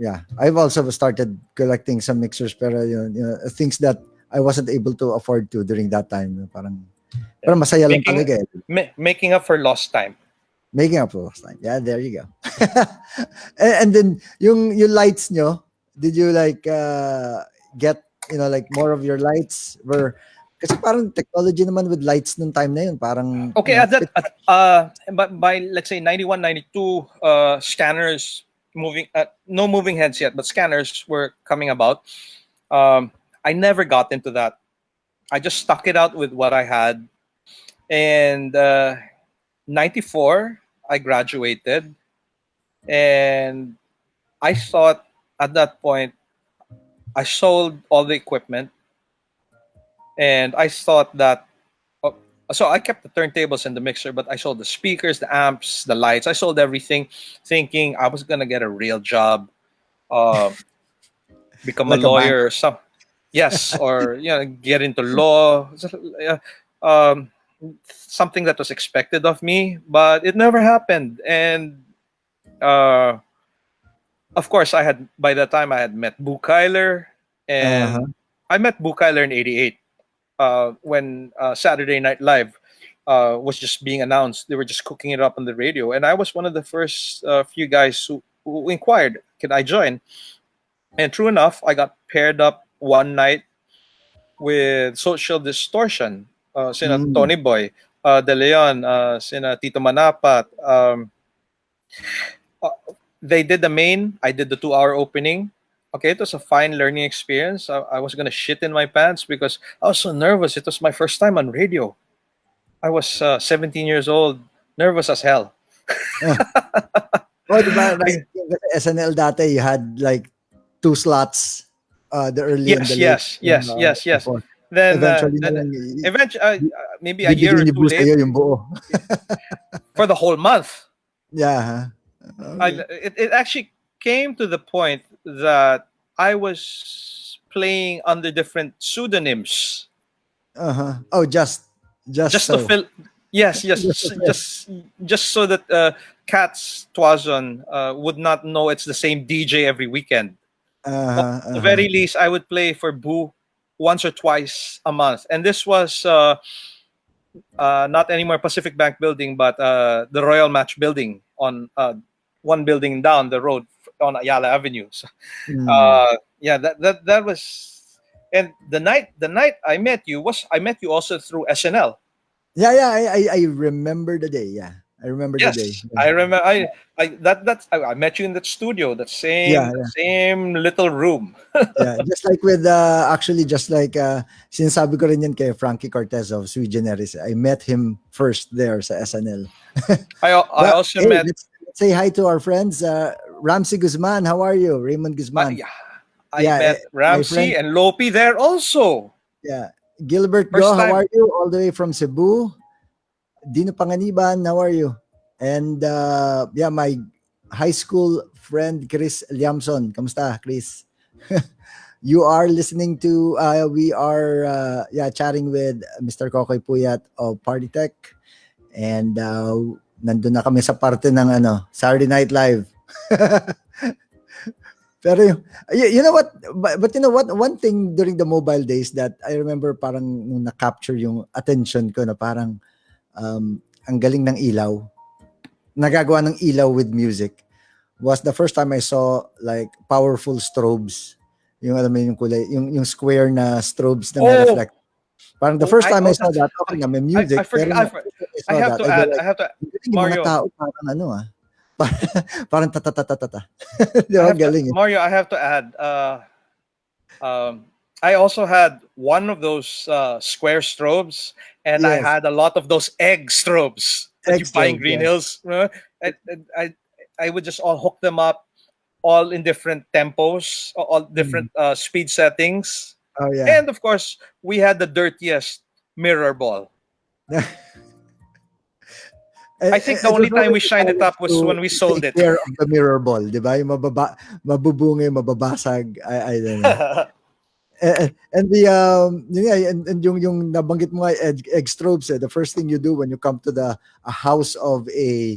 yeah, I've also started collecting some mixers, pero things that I wasn't able to afford to during that time. Parang, pero Yeah, masaya lang making talaga eh. making up for lost time. Making up for last time. Yeah, there you go. And then yung lights nyo, did you like get like more of your lights were kasi parang technology naman with lights nung time na yun parang Okay, at that fit. but by let's say 91, 92, scanners moving no moving heads yet, but scanners were coming about. I never got into that. I just stuck it out with what I had. And 94 I graduated, and I thought at that point I sold all the equipment, and I thought that. Oh, so I kept the turntables and the mixer, but I sold the speakers, the amps, the lights. I sold everything, thinking I was gonna get a real job, uh, become a Like a bank. lawyer or some. Yes, or get into law. Um, Something that was expected of me, but it never happened. And uh, of course, I had by that time I had met Boo Kyler, Uh-huh. and I met Boo Kyler in '88 when Saturday Night Live was just being announced. They were just cooking it up on the radio, and I was one of the first few guys who inquired, "Can I join?" And true enough, I got paired up one night with Social Distortion, sina Mm. Tony Boy, De Leon, sina Tito Manapat. Uh, they did the main, I did the 2 hour opening. Okay, it was a fine learning experience. I was gonna shit in my pants because I was so nervous. It was my first time on radio. I was 17 years old, nervous as hell. Oh, di ba, like, I, yung kasi SNL dati, you had like two slots, the early and the yes, late, yes, yes, yes, yes. before. Then, Eventually na lang, eventually, maybe a year bibigyan or ni two Boo later, sa'yo yung buo. for the whole month, Yeah, huh? Okay. it actually came to the point that I was playing under different pseudonyms Uh-huh. Oh, just just to so. fill. Yes, Just yes, to fill. just so that Kat's Twazon would not know it's the same DJ every weekend. But Uh-huh, at the uh-huh. very least, I would play for Boo once or twice a month, and this was not anymore Pacific Bank Building, but the Royal Match Building on one building down the road on Ayala Avenue. So, Mm. yeah, that was. And the night I met you also through SNL. Yeah, yeah, I remember the day, yeah. I remember the day. Yes, Yeah, I remember. I met you in that studio, yeah, that yeah. same little room. Yeah, just like with, actually, just like, sinasabi ko rin yan kay Frankie Cortez of Sui Generis. I met him first there sa SNL. I But also hey, met. let's say hi to our friends. Ramsey Guzman, how are you? Raymond Guzman. Yeah, I Yeah, met my friend. Ramsey and Lopi there also. Yeah, Gilbert Go, First how are time. you? All the way from Cebu. Dino Panganiban, how are you? And yeah, my high school friend Chris Liamson. Kamusta, Chris? You are listening to, we are, yeah, chatting with Mr. Cocoy Puyat of Party Tech. And nandun na kami sa parte ng Saturday Night Live. Pero you know what, but you know what, one thing during the mobile days that I remember, parang nung na-capture yung attention ko, na parang, ang galing ng ilaw, nagagawa ng ilaw with music, was the first time I saw like powerful strobes. Yung alam mo yung kulay, yung square na strobes na may Oh, reflect. Parang the oh, first I time I oh saw that, okay I na, may I music, pero forget. the first time I I saw have that, to I go add. I like, have to ang galing yung mga Mario. tao, parang parang, parang tatatatata. Di ba? Galing eh. I have to add. Um, I also had one of those square strobes, and I Yes, had a lot of those egg strobes that you buy in extra, Green yeah. Hills. I, I I would just all hook them up, all in different tempos, all Mm. different speed settings, Oh yeah. and of course we had the dirtiest mirror ball. I think the It was only time we always a shined it challenge up was when we to take sold it. care of the mirror ball, di ba? Yung mabubungay, mababasag, I don't know. And the yeah, and yung nabanggit mo nga, egg strobes, the first thing you do when you come to a house of the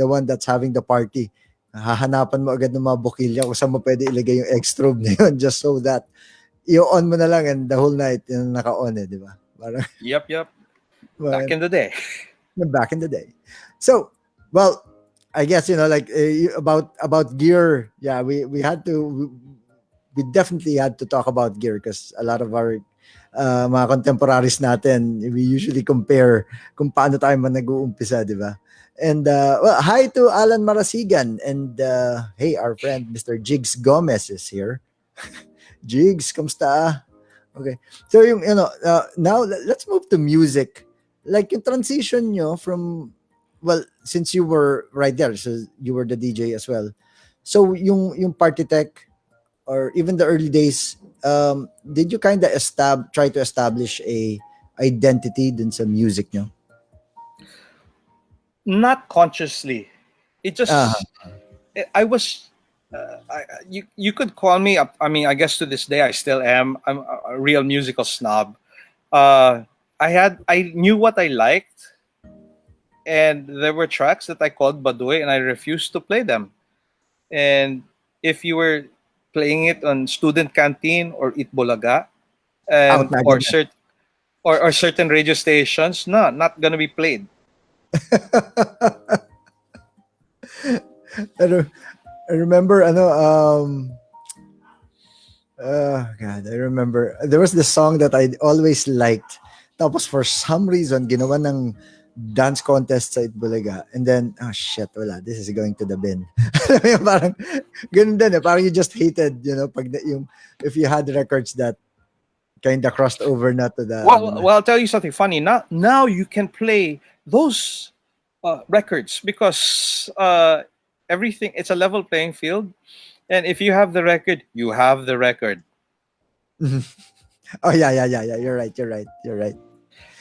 one that's having the party, hahanapan mo agad ng mga bukilya kung saan mo pwede ilagay yung egg strobe na yun, just so that i-on mo na lang, and the whole night yung naka-on, di ba? Parang, Yep, yep. Back well, in the day. back in the day. So, well, I guess, like, about gear. Yeah, we had to. We definitely had to talk about gear, because a lot of our mga contemporaries natin, we usually compare kung paano tayo man nag-uumpisa, di ba? And well, hi to Alan Marasigan, and hey, our friend Mr. Jigs Gomez is here. Jigs, kamusta? Okay. So yung now let's move to music. Like yung transition nyo from, well, since you were right there, so you were the DJ as well. So yung party tech, or even the early days, did you kind of try to establish a identity dun sa music nyo? Not consciously. It Ah, just I was you could call me up. I mean, I guess to this day I still am. I'm a real musical snob. Uh, I knew what I liked, and there were tracks that I called Baduy, and I refused to play them. And if you were playing it on student canteen or Itbulaga, out and na agad yan. or certain radio stations, no, not gonna be played. I, re- I remember, God, I remember there was this song that I always liked. Tapos for some reason, ginawa ng dance contest sa Itbulaga. And then, oh shit, wala, this is going to the bin. Alam mo yun, parang, ganun din eh. Parang you just hated, yung, if you had records that kind of crossed over na to the, Well, I'll tell you something funny. Now you can play those records because everything it's a level playing field, and if you have the record, you have the record. oh yeah. You're right.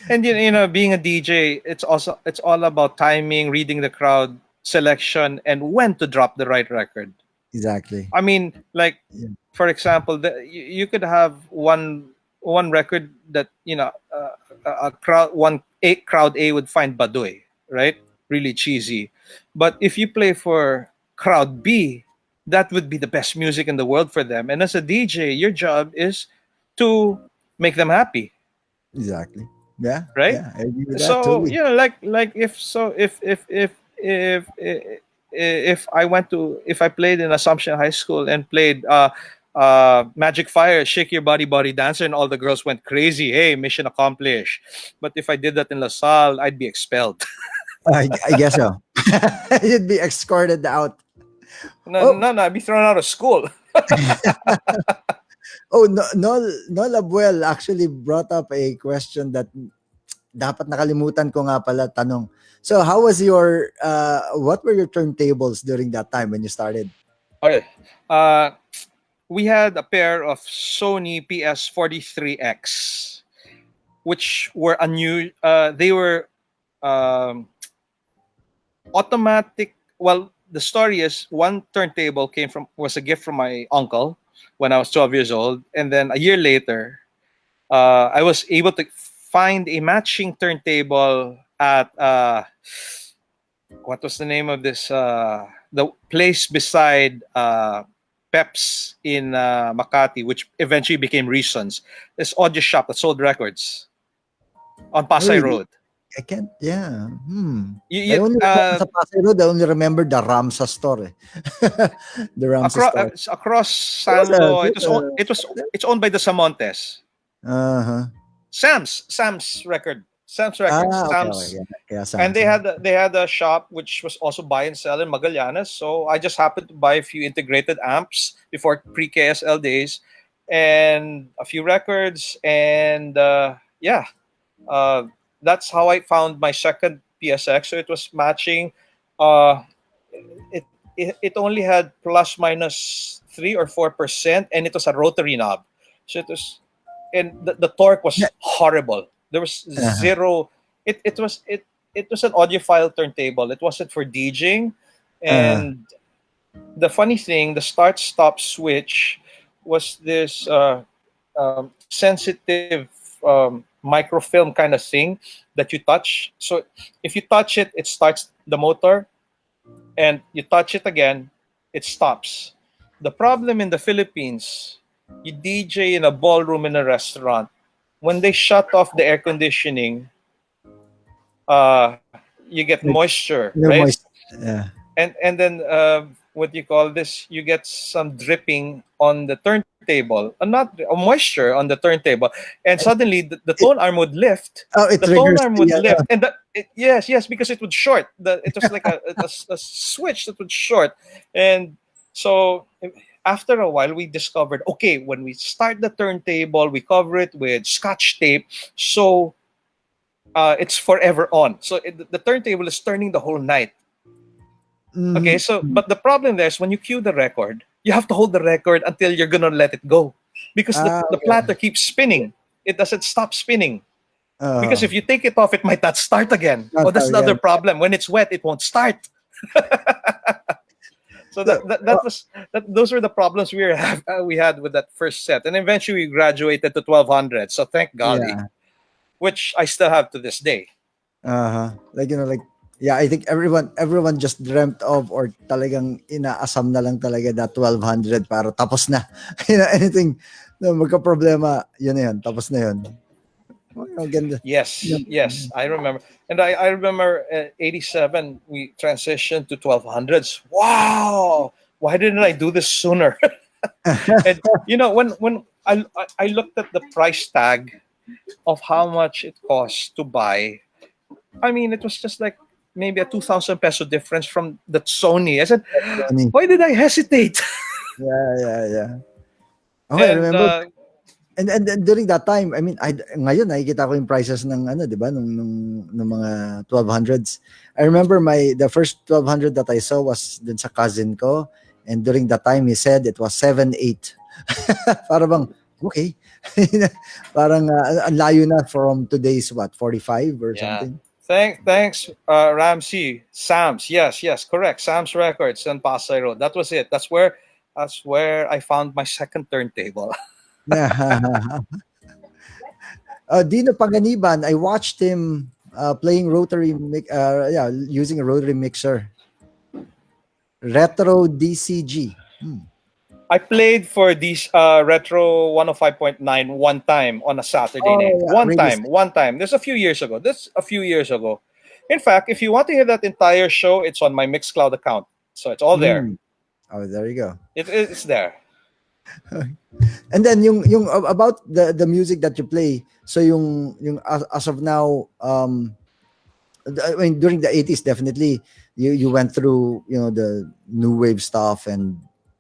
And being a DJ, it's all about timing, reading the crowd, selection, and when to drop the right record. Exactly. I mean, like Yeah. for example, you could have one record that a crowd crowd A would find Baduy, right? Really cheesy. But if you play for crowd B, that would be the best music in the world for them. And as a DJ, your job is to make them happy, Exactly. Yeah. right? Yeah. I agree with that So totally. like if I played in Assumption High School and played Magic Fire, Shake Your Body Body Dancer, and all the girls went crazy, hey, mission accomplished. But if I did that in LaSalle, I'd be expelled. I guess so. You'd be escorted out. No, Oh, no, no, I'd be thrown out of school. oh, no, no Labuel actually brought up a question that dapat nakalimutan ko nga pala tanong. So, how was what were your turntables during that time when you started? Okay. uh we had a pair of Sony PS43X, which were they were um automatic. Well, the story is one turntable was a gift from my uncle when I was 12 years old, and then a year later, I was able to find a matching turntable at what was the name of this the place beside Peps in Makati, which eventually became Reasons. This audio shop that sold records on Oh, Pasay really? Road. I can't, yeah. You, I you, only remember uh, sa Pasay Road, I only remember the Ramsa store. Eh. The Ramsa store. across There was Sanlo. It's owned by the Samontes. uh-huh. Sam's Sam's Records. Okay. Sam's, Yeah, kaya and Samsung. they had a shop which was also buy and sell in Magallanes. So I just happened to buy a few integrated amps before pre KSL days, and a few records, and uh, that's how I found my second PSX. So it was matching. Uh, it only had plus minus 3 or 4%, and it was a rotary knob. So it was, and the torque Yeah. was horrible. There was Uh-huh. zero. It was an audiophile turntable. It wasn't for DJing, Uh-huh. and the funny thing, the start stop switch was this sensitive microfilm kind of thing that you touch. So if you touch it, it starts the motor, and you touch it again, it stops. The problem in the Philippines, you DJ in a ballroom in a restaurant, when they shut off the air conditioning, you get Like, moisture, right? you're moist. Yeah. And then what you call this, you get some dripping on the turntable, not moisture on the turntable, and suddenly the tone It, arm would lift. The it tone triggers arm would the lift, and yes, because it would short. It was like a switch that would short. And so after a while we discovered, okay, when we start the turntable, we cover it with scotch tape, so it's forever on. So the turntable is turning the whole night. Okay, Mhm. so but the problem there is when you cue the record, you have to hold the record until you're gonna let it go, because the Okay. platter keeps spinning. It doesn't stop spinning. Because Oh, if you take it off, it might not start again. not Oh, that's another again. problem. When it's wet, it won't start. So So, that was that. Those were the problems we had with that first set, and eventually we graduated to 1200. So thank golly, yeah. which I still have to this day. Uh-huh. Like, like, yeah, I think everyone just dreamt of, or talagang inaasam na lang talaga na 1200 para tapos na. Anything na magka-problema, yun na yun, tapos na yun. Oh, ganda. Yes, Yun. yes, I remember, and I remember 87 we transitioned to 1200s. Wow, why didn't I do this sooner? And when I looked at the price tag of how much it costs to buy, I mean, it was just like maybe a 2,000 peso difference from the Sony. I said, Funny. why did I hesitate? Yeah, yeah, yeah. Oh, I And remember. And during that time, I mean, ngayon nakikita ko yung prices ng ano, 'di ba, nung mga 1200s. I remember the first 1200 that I saw was dun sa cousin ko, and during that time he said it was 7-8. Para bang okay. Parang ang layo na from today's what, 45 or yeah, something. thanks, Ramsey, Sam's. Yes, yes, correct. Sam's Records on Pasay Road. That was it. That's where I found my second turntable. Dino Paganiban, I watched him playing yeah, using a rotary mixer. Retro DCG. Hmm. I played for these Retro 105.9 one time on a Saturday Oh, night. yeah, One radio time, station. one time. This a few years ago. This a few years ago. In fact, if you want to hear that entire show, it's on my Mixcloud account. So it's all there. Mm. Oh, there you go. It's there. And then yung about the music that you play. So yung as of now, I mean during the 80s definitely you went through, the new wave stuff, and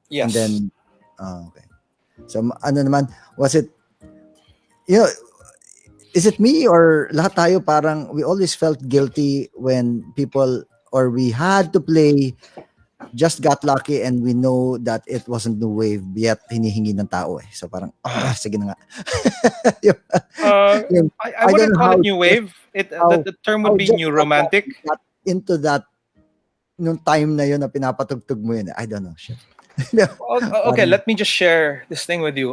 Yes. then okay. So ano naman, was it, you know is it me or lahat tayo parang we always felt guilty when people, or we had to play Just Got Lucky, and we know that it wasn't new wave yet hinihingi ng tao eh. So parang, sige na nga. Yung- Uh, yung- I I don't wouldn't know call how it new just wave. how The term would how be Just new Got Lucky romantic. got into that nung time na yun na pinapatugtog mo yun. I don't know, shit. Okay, Parang, let me just share this thing with you.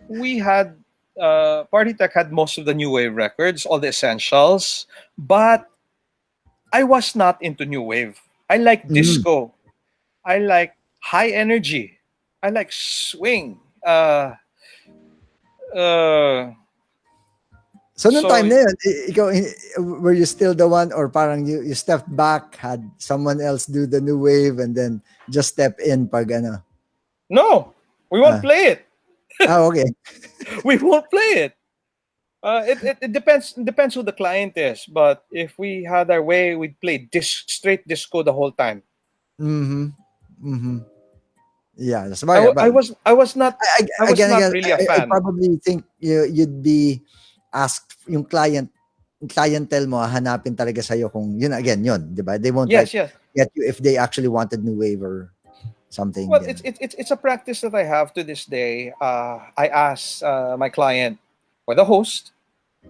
We had Party Tech had most of the new wave records, all the essentials, but I was not into new wave. I like mm. disco. I like high energy. I like swing. Uh, So nung so time na yun, ikaw, were you still the one, or parang you stepped back, had someone else do the new wave, and then just step in pag ano? no, we won't Ah, play it. okay. We won't play it. It depends who the client is. But if we had our way, we'd play straight disco the whole time. Mhm. Mhm. Yeah, I, sabagay, wa- I but was I was not I was not again, really a I fan. probably think you'd be asked, yung clientele mo hahanapin talaga sa'yo kung yun, again, yun, 'di ba? They won't Yes, like yes. get you if they actually wanted new wave or something, Well, it's gano'n. it's it's it's a practice that I have to this day. I ask my client or the host,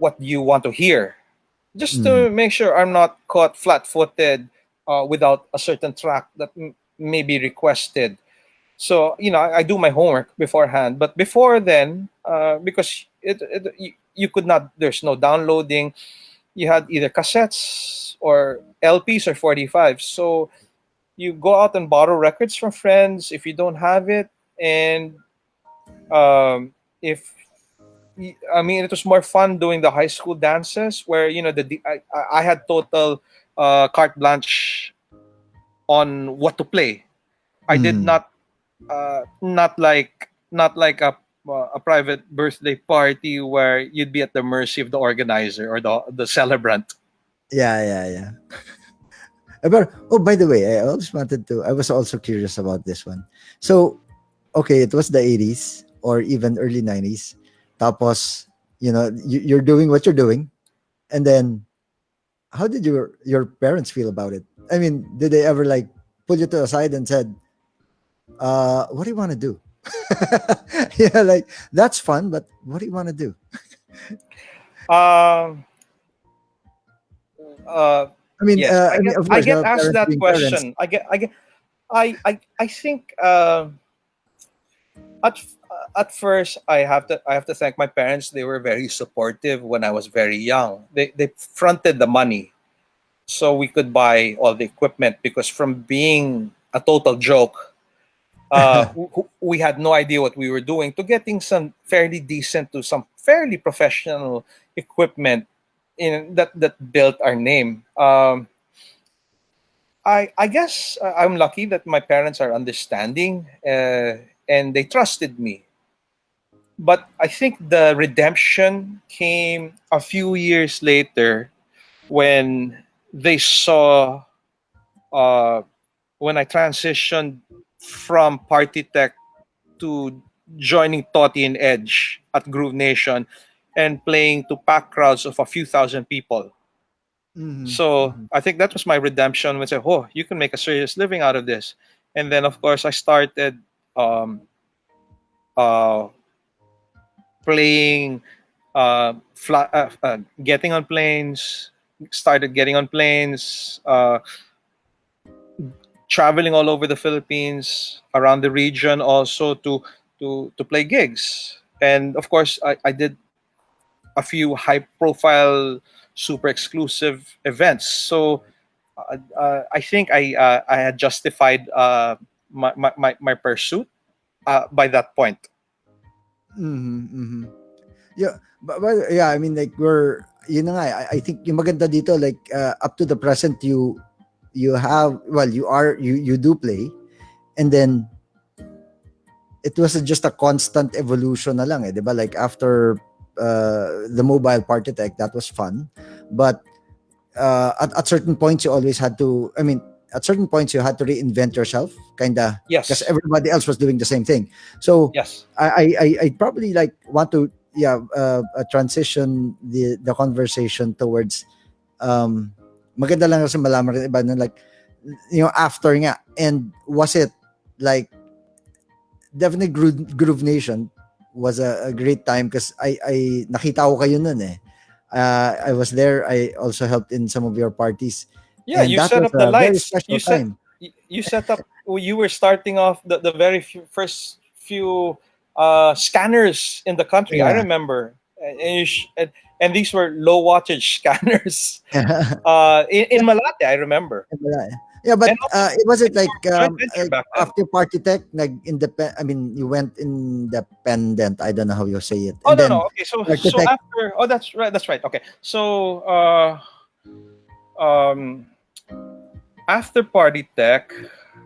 "What do you want to hear?" Just Mhm. to make sure I'm not caught flat-footed without a certain track that may be requested. So I do my homework beforehand. But before then, because you could not, there's no downloading. You had either cassettes or LPs or 45s. So you go out and borrow records from friends if you don't have it, and if I mean, it was more fun doing the high school dances where I had total carte blanche on what to play. I did Mhm. not like a private birthday party where you'd be at the mercy of the organizer or the celebrant. Yeah, yeah, yeah. But oh, by the way, I was also curious about this one. So, okay, it was the 80s or even early 90s. Tapos, you're doing what you're doing, and then how did your parents feel about it? I mean, did they ever like pull you to the side and said, what do you want to do? Yeah, like that's fun, but what do you want to do? Um, uh, yes, I mean, of I course, get asked parents that being parents. question. I think at first I have to thank my parents. They were very supportive when I was very young. They fronted the money so we could buy all the equipment, because from being a total joke, we had no idea what we were doing, to getting some fairly decent to some fairly professional equipment in that built our name. I guess I'm lucky that my parents are understanding, and they trusted me. But I think the redemption came a few years later, when they saw, uh, when I transitioned from Party Tech to joining Toti and Edge at Groove Nation, and playing to packed crowds of a few thousand people. Hmm. So Hmm. I think that was my redemption, when I said, "Oh, you can make a serious living out of this." And then, of course, I started um, uh, playing, getting on planes. Started getting on planes, traveling all over the Philippines, around the region, also to play gigs. And of course, I did a few high profile, super exclusive events. So I think I had justified my pursuit by that point. Hmm. Hmm. Yeah, but yeah, I mean, like we're, I think yung maganda dito, like up to the present, you have, well, you do play, and then it was just a constant evolution na lang, eh, 'di ba? Like after the mobile party tech, that was fun, but at certain points you always had to, I mean, at certain points you had to reinvent yourself, kind of, because Yes, everybody else was doing the same thing. So yes, I probably like want to, yeah, transition the conversation towards, um maganda lang kasi malaman rin iba na, like, after nga, and was it like, definitely Groove Nation was a great time, because I nakita ko kayo nun, eh. I was there. I also helped in some of your parties, yeah. and You that set was up the a very lights. special time. You set up. You were starting off the very first few scanners in the country. I Yeah. remember, and these were low wattage scanners. In Malate, I remember, Yeah, and but also it was, and it you like, were a joint venture back then. after Party Tech, nag independent. I mean, you went independent. I don't know how you say it, Oh, and no, then no. Okay, Party so Tech. after, oh, that's right, that's right. Okay, so um after Party Tech,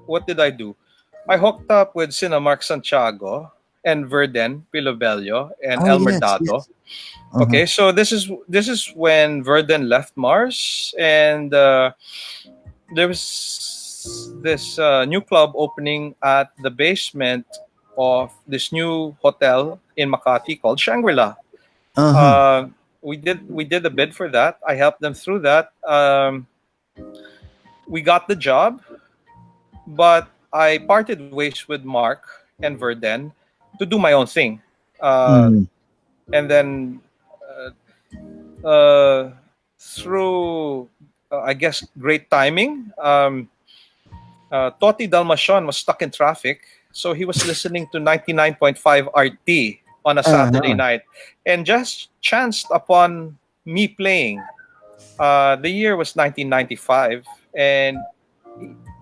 what did I do? I hooked up with Cinemark Santiago and Verden Pilobello and Oh Elmer yes, Dado. yes. Uh huh. Okay, so this is when Verden left Mars, and there was this new club opening at the basement of this new hotel in Makati called Shangri-La. Uh huh. Uh, we did a bid for that. I helped them through that. We got the job, but I parted ways with Mark and Verden to do my own thing. Uh, Mm-hmm. and then uh, through, I guess, great timing, Toti Dalmatian was stuck in traffic, so he was listening to 99.5 RT on a Uh Saturday huh. night, and just chanced upon me playing. The year was 1995, and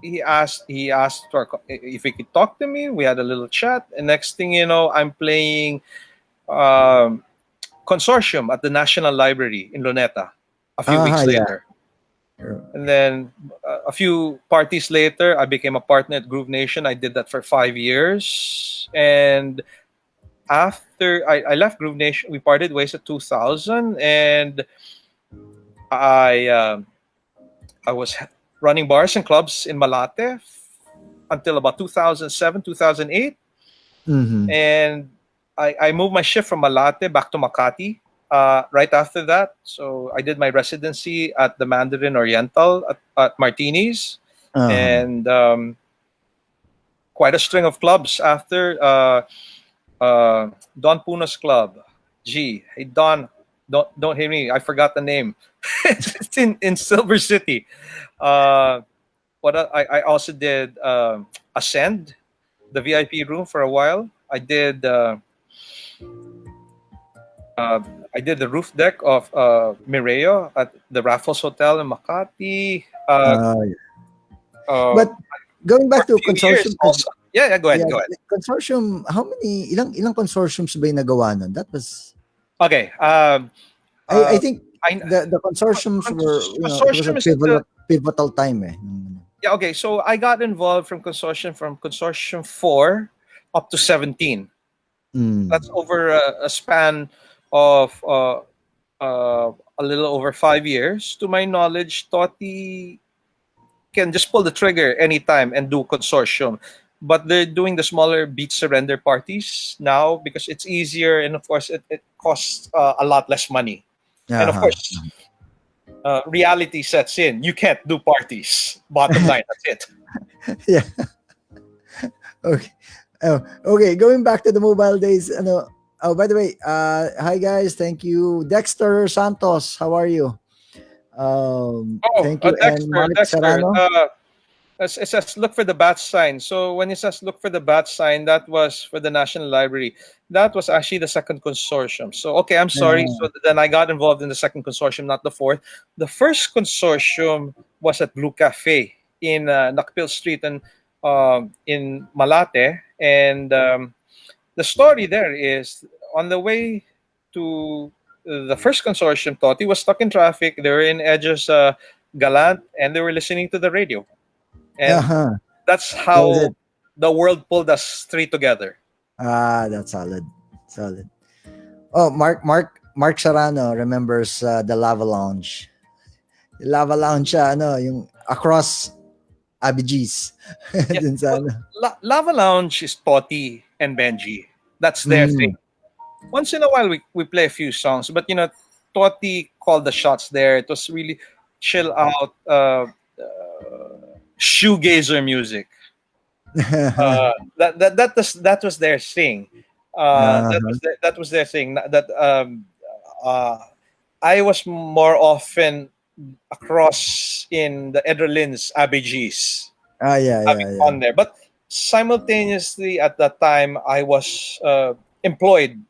he asked if he could talk to me. We had a little chat, and next thing you know, I'm playing um, consortium at the National Library in Luneta a few Uh huh. weeks Yeah. later. And then a few parties later, I became a partner at Groove Nation. I did that for 5 years. And after I left Groove Nation, we parted ways at 2000. And I, I was running bars and clubs in Malate until about 2007, 2008. Mm-hmm. And I moved my shift from Malate back to Makati right after that. So I did my residency at the Mandarin Oriental at Martinis. Uh huh. And quite a string of clubs after Don Puno's club. Gee, hey Don, don't hate me. I forgot the name. It's in Silver City. Uh, I also did Ascend, the VIP room for a while. Uh, I did the roof deck of Mireo at the Raffles Hotel in Makati. But going For back a to few years consortium, also. Yeah, yeah, go yeah, ahead, go ahead. consortium, how many, ilang consortiums ba yung nagawa nun? That was, Okay. I Uh, think I the consortiums were, it was a consortium is the pivotal time eh. yeah. Okay, so I got involved from consortium 4 up to 17. That's Mm. over a span of a little over 5 years. To my knowledge, Totti can just pull the trigger anytime and do consortium. But they're doing the smaller beat surrender parties now because it's easier and of course it costs a lot less money. And of Uh-huh. course, reality sets in. You can't do parties. Bottom line, that's it. Yeah. Okay. Oh, okay. Going back to the mobile days. Ano, oh, by the way, hi guys. Thank you. Dexter Santos. How are you? Oh, Thank you. And Dexter, Mark Dexter. Serrano. It says look for the bat sign. So when it says look for the bat sign, that was for the National Library. That was actually the second consortium. So okay, I'm sorry. Uh, So then I got involved in the second consortium, not the fourth. The first consortium was at Blue Cafe in Nakpil Street and in Malate. And the story there is on the way to the first consortium, Totti was stuck in traffic. They were in Edge's Galant, and they were listening to the radio and uh-huh. that's That was how it. the world pulled us three together. Ah, that's solid. Solid. Oh, Mark Serrano remembers the Lava Lounge. Lava Lounge siya, ano, yung across Abigis. Yeah, Dun sa well, ano. Lava Lounge is Toti and Benji. That's their thing. Mm. Once in a while, we play a few songs, but Toti called the shots there. It was really chill out, shoegazer music. That was their thing. Uh-huh. That was their thing. Uh, I was more often across in the Edrelins ABGs Ah, yeah, having yeah, yeah. fun there. But simultaneously at that time, I was employed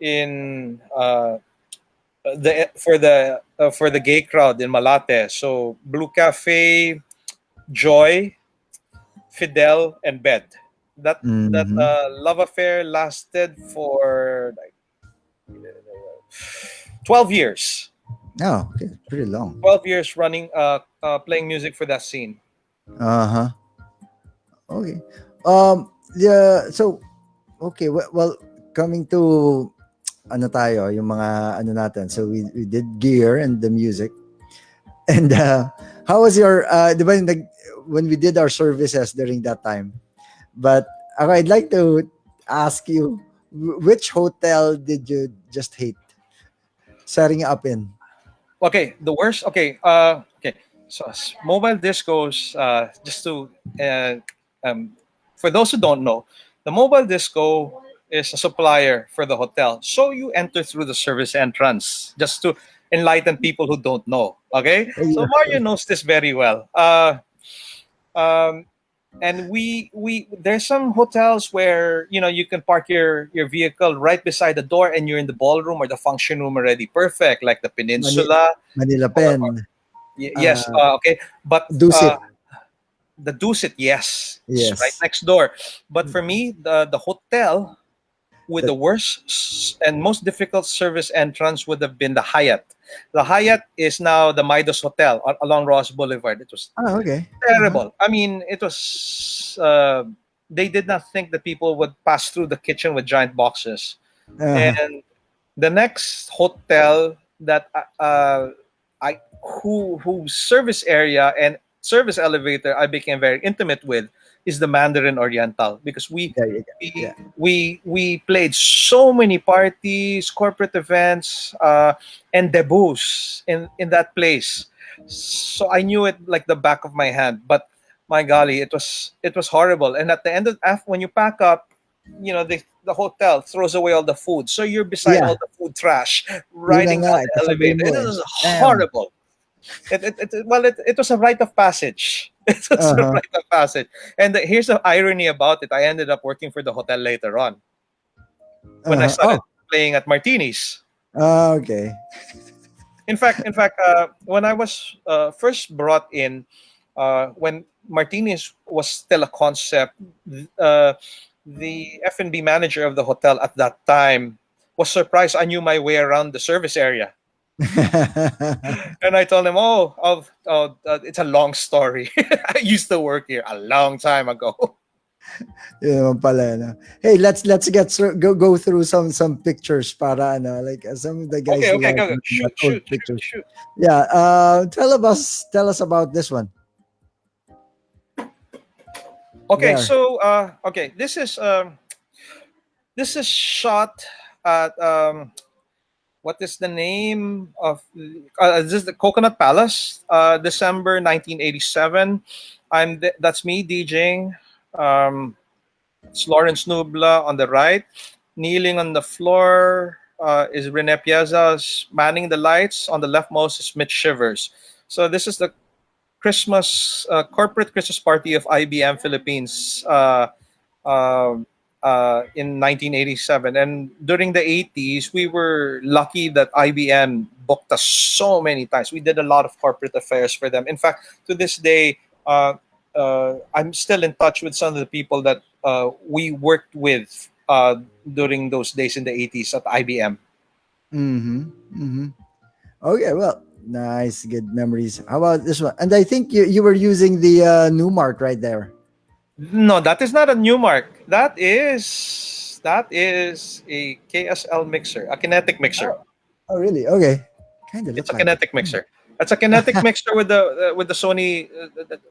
in for the gay crowd in Malate. So Blue Cafe, Joy, Fidel, and Bed. That Mm-hmm. love affair lasted for like 12 years. Oh, okay. Pretty long. 12 years running, playing music for that scene. Uh-huh. Okay. Yeah, so okay, well, coming to ano tayo, yung mga ano natin. So we did gear and the music. And how was your 'di ba when we did our services during that time? But ako, I'd like to ask you, which hotel did you just hate setting up in? Okay, the worst. Okay, okay. So mobile discos. Just to um, for those who don't know, the mobile disco is a supplier for the hotel. So you enter through the service entrance. Just to enlighten people who don't know. Okay, so Mario knows this very well. Um, and we there's some hotels where you can park your vehicle right beside the door and you're in the ballroom or the function room already, perfect, like the Mani- Peninsula. Manila Or Pen, yes, okay, but Dusit. the Dusit, yes, it's right Yes. next door. But for me, the hotel with the That worst and most difficult service entrance would have been the Hyatt. The Hyatt is now the Midas Hotel along Ross Boulevard. It was okay. Uh-huh. terrible. I mean, it was. They did not think that people would pass through the kitchen with giant boxes. Uh-huh. And the next hotel that I whose service area and service elevator I became very intimate with is the Mandarin Oriental because There you go. we Yeah. we played so many parties, corporate events, and debuts in that place. So I knew it like the back of my hand. But My golly, it was horrible. And at the end of when you pack up, the hotel throws away all the food, so you're beside all Yeah, the food trash, yun na riding nga, down eh, the kasabi elevator. mo It eh. was Damn. horrible. Well, it was a rite of passage. It was a Uh-huh. rite of passage. And here's the irony about it: I ended up working for the hotel later on when I Uh-huh. Oh, started playing at Martinis. okay. In fact, when I was first brought in, when Martinez was still a concept, uh, the F&B manager of the hotel at that time was surprised I knew my way around the service area. And I told him, it's a long story. I used to work here a long time ago. Yun naman pala, no? Hey, let's go through some pictures para ano, like some of the guys Okay, who okay, have go, go. Shoot, old shoot, shoot, pictures. shoot. Yeah, tell us about this one. Okay, There. so okay, this is shot at what is the name of this is the Coconut Palace, December 1987. That's me DJing. Um, it's Lawrence Nubla on the right. Kneeling on the floor is Rene Piazza's manning the lights. On the leftmost is Mitch Shivers. So this is the Christmas corporate Christmas party of IBM Philippines. Uh, in 1987. And during the 80s, we were lucky that IBM booked us so many times. We did a lot of corporate affairs for them. In fact, to this day, I'm still in touch with some of the people that we worked with during those days in the 80s at IBM. Mm-hmm. Mm-hmm. Okay, well, nice, good memories. How about this one? And I think you were using the new mark right there. No, that is not a Newmark. That is a KSL mixer, a kinetic mixer. Oh, oh really? Okay. Kind of It's look a like it. kinetic mixer. That's a kinetic mixer with the Sony.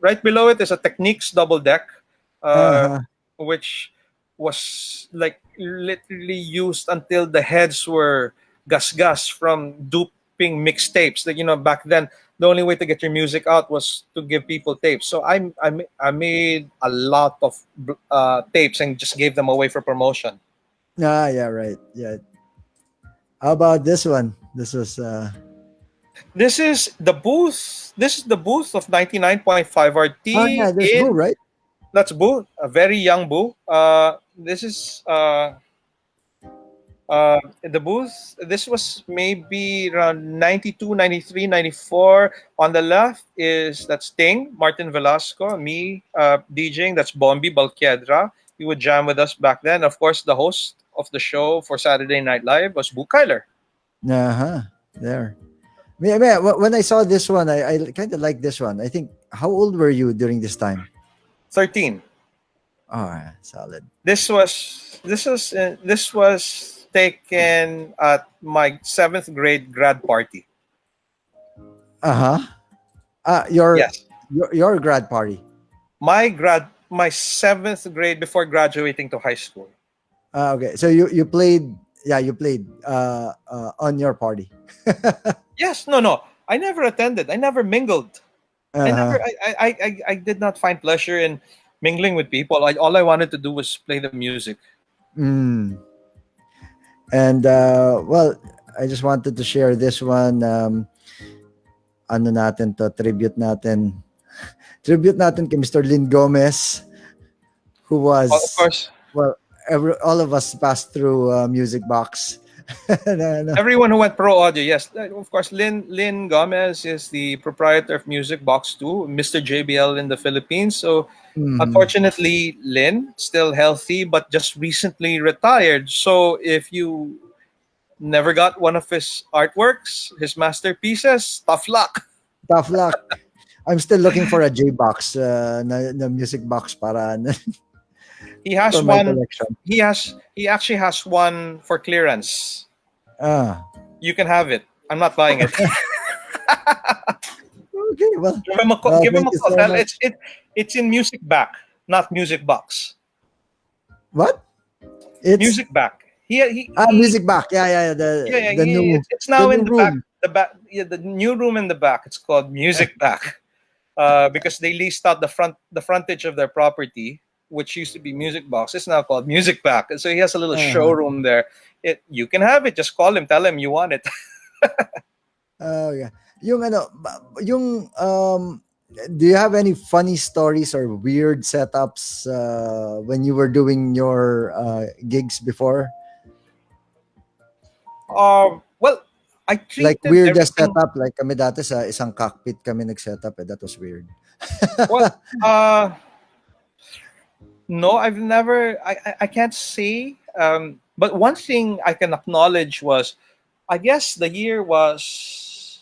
Right below it is a Techniques double deck, uh, Uh-huh. which was like literally used until the heads were gas from duping mixtapes. That back then the only way to get your music out was to give people tapes. So I made a lot of tapes and just gave them away for promotion. Ah, yeah, right. Yeah. How about this one? This was This is the booth of 99.5 oh RT yeah, there's Boo, in. right? That's Boo, a very young Boo. This is the booth. This was maybe around 92, 93, 94. On the left is that's Sting, Martin Velasco, me DJing. That's Bombi Balquiedra. He would jam with us back then. Of course, the host of the show for Saturday Night Live was Boo Kyler. Uh-huh. There. Yeah, when I saw this one, I kind of like this one. I think how old were you during this time? 13. Oh, yeah, solid. This was taken at my seventh grade grad party. Uh-huh. Your Yes, your grad party. my seventh grade before graduating to high school. Okay. So you played, yeah, you played on your party. Yes, no. I never attended. I never mingled. I never. Uh-huh. I did not find pleasure in mingling with people. All I wanted to do was play the music. Mm. And well, I just wanted to share this one. Ano natin to, tribute natin kay Mr. Lynn Gomez, who Of was, course, well, all of us passed through Music Box. No, no. everyone who went pro audio. Yes, of course. Lynn Gomez is the proprietor of Music Box 2, Mr. JBL in the Philippines. So Mhm. unfortunately, Lynn still healthy, but just recently retired. So if you never got one of his artworks, his masterpieces, tough luck. Tough luck. I'm still looking for a J box, na music box para He has for my one. collection. He actually has one for clearance. Ah, You can have it. I'm not buying it. okay. Well, Give him a call. Give him thank a you call. so Tell much. it's in Music Back, not Music Box. What? It's Music Back. He music back. Yeah, yeah, yeah. Yeah, yeah. The new It's now new in the back. room. The back. Yeah, the new room in the back. It's called Music Back. because they leased out the frontage of their property, which used to be Music Box. It's now called Music Pack. And so he has a little Uh-huh. showroom there. You can have it. Just call him, tell him you want it. Oh, yeah. Yung ano, do you have any funny stories or weird setups when you were doing your gigs before? Well, I Like treated weirdest everything setup, like kami dati sa isang cockpit kami nag-setup that was weird. well. No, I've never. I can't say. But one thing I can acknowledge was, I guess the year was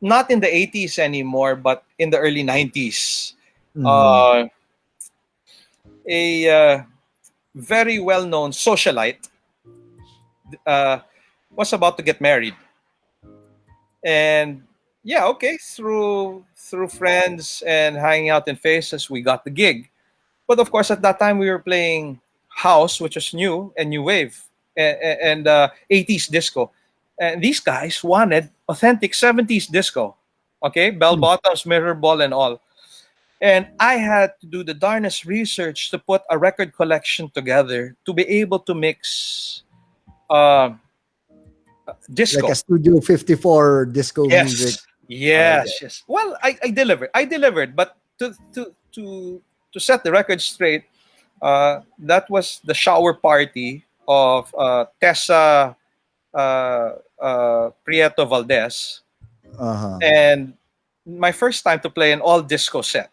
not in the 80s anymore, but in the early 90s. Mhm. Uh, a very well-known socialite uh, was about to get married, and yeah, okay, through friends and hanging out in faces, we got the gig. But of course, at that time, we were playing house, which was new and new wave, and 80s disco. And these guys wanted authentic 70s disco. Okay, bell Mm. bottoms, mirror ball, and all. And I had to do the darnest research to put a record collection together to be able to mix uh, Like a disco. Studio 54 disco music. Yes, Okay. yes, yes. Well, I delivered. I delivered, but to set the record straight, that was the shower party of Tessa Prieto Valdez, Uh-huh. and my first time to play an all disco set.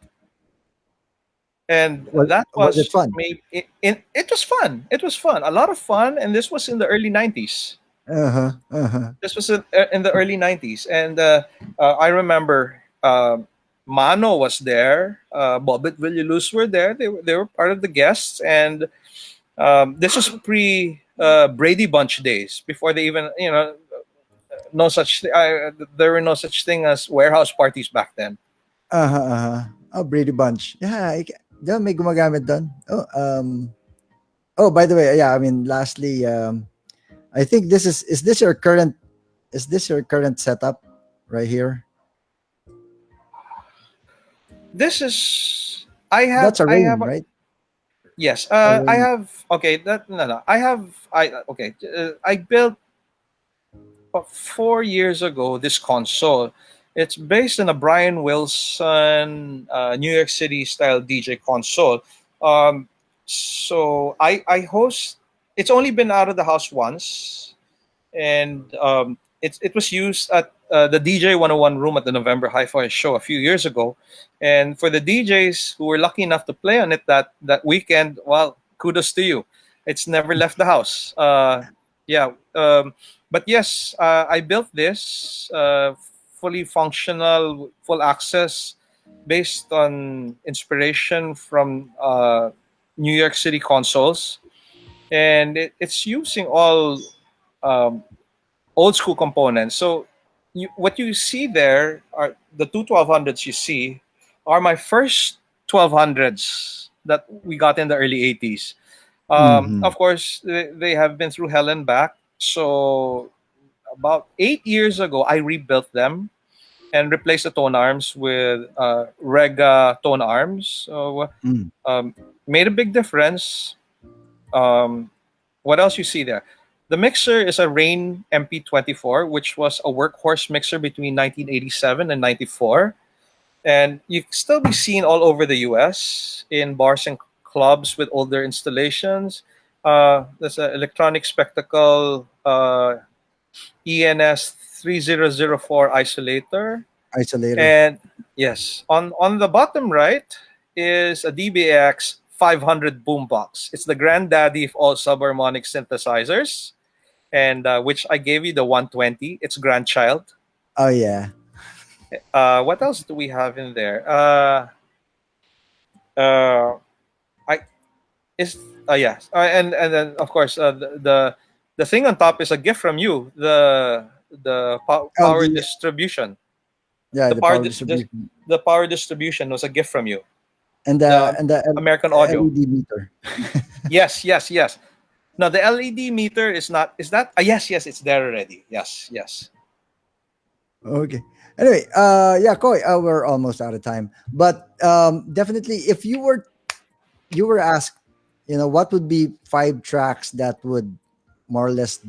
And that Was it was fun? maybe it was fun. It was fun, a lot of fun, and this was in the early 90s. Uh-huh. Uh-huh. This was in the early 90s, and I remember Mano was there, Bobbitt Villulus were there. They were part of the guests, and this was pre Brady Bunch days, before they even, no such there were no such thing as warehouse parties back then. Uh-huh. Uh-huh. Oh, Brady Bunch. Yeah, diyan may gumagamit doon. Oh, by the way, yeah, I mean, lastly, I think is this your current setup right here? This is I have That's a I have rain, a, right? yes, A I rain. have okay, that no no I have I okay, I built 4 years ago this console. It's based on a Brian Wilson New York City style DJ console. Um, so I host. It's only been out of the house once, and it was used at the DJ 101 room at the November Hi-Fi show a few years ago. And for the DJs who were lucky enough to play on it that weekend, well, kudos to you. It's never left the house. Yeah, but yes, I built this fully functional, full access, based on inspiration from New York City consoles, and it's using all um, old school components. So what you see there are the two 1200s you see are my first 1200s that we got in the early 80s. Mm-hmm. Of course, they have been through hell and back. So about 8 years ago, I rebuilt them and replaced the tone arms with Rega tone arms. So Mm. um, made a big difference. Um, what else you see there? The mixer is a Rain MP24, which was a workhorse mixer between 1987 and 94. And you can still be seen all over the US in bars and clubs with older installations. There's an electronic spectacle ENS 3004 isolator. Isolator. And yes, on the bottom right is a DBX 500 boombox. It's the granddaddy of all subharmonic synthesizers, and which I gave you the 120. It's grandchild. Oh yeah. What else do we have in there? Uh, I is yes, and then of course the thing on top is a gift from you. The Oh, power the distribution. yeah, The the power power di- the, distribution the power distribution was a gift from you. and The the American Audio. LED meter. Yes, yes, yes. No, the LED meter is not. Is that? Yes, yes, it's there already. Yes, yes. Okay. Anyway, yeah, Koi, we're almost out of time. But definitely, if you were asked, what would be 5 tracks that would more or less,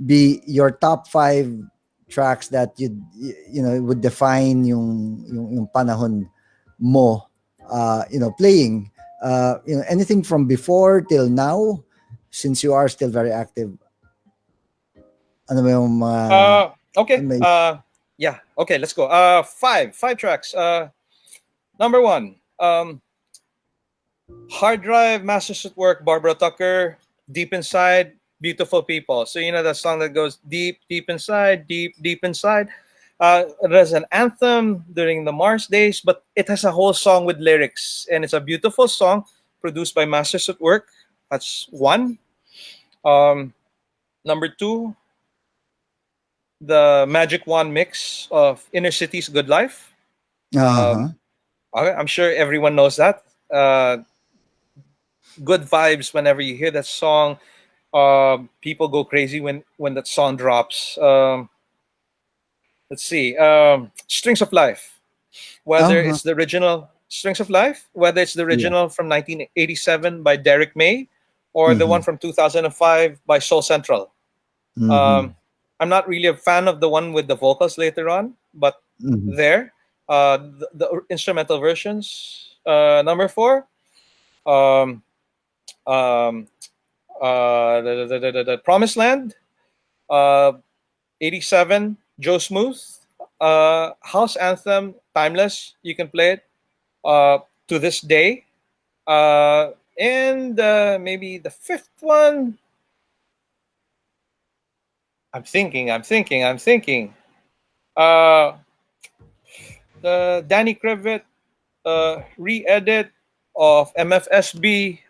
be your top 5 tracks that would define yung panahon mo, playing, anything from before till now, since you are still very active. Ano ba yung mga Okay. may Yeah. Okay. Let's go. Five tracks. Number one. Hard Drive, Masters at Work, Barbara Tucker, Deep Inside, Beautiful People. So you know that song that goes deep, deep inside, deep, deep inside. It has an anthem during the Mars days, but it has a whole song with lyrics, and it's a beautiful song produced by Masters at Work. That's one. Um, Number two, the Magic Wand mix of Inner City's Good Life. uh-huh. Um, I'm sure everyone knows that. Good vibes whenever you hear that song. People go crazy when that song drops. Let's see. Strings of Life. Whether Uh-huh. it's the original Strings of Life, whether it's the Yeah. original from 1987 by Derek May, or the one Mhm. from 2005 by Soul Central. Um, Mhm. I'm not really a fan of the one with the vocals later on, but Mhm. there, the instrumental versions. Number four, um, um, the Promised Land, uh, 87, Joe Smooth, House Anthem, Timeless. You can play it to this day. And maybe the fifth one, I'm thinking. Uh, the Danny Krivit re edit of MFSB,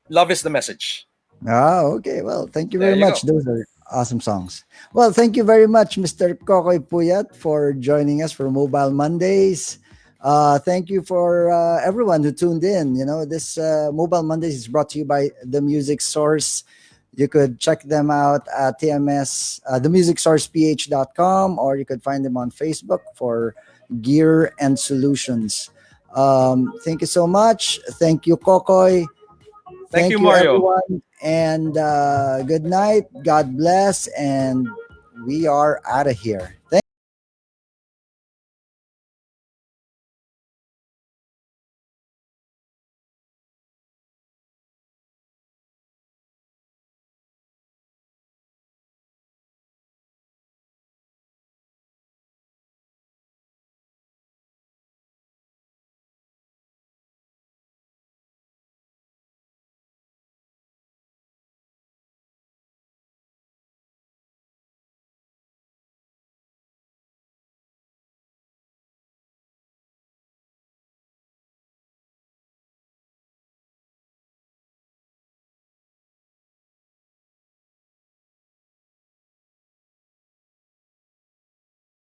Love is the Message. Okay. Well, thank you There very you much. go. Those are awesome songs. Well, thank you very much, Mr. Cocoy Puyat, for joining us for Mobile Mondays. Thank you for everyone who tuned in. This Mobile Mondays is brought to you by The Music Source. You could check them out at TMS, themusicsourceph.com, or you could find them on Facebook for gear and solutions. Thank you so much. Thank you, Kokoy. Thank you, Thank you, Mario. everyone, and good night. God bless, and we are out of here. Thank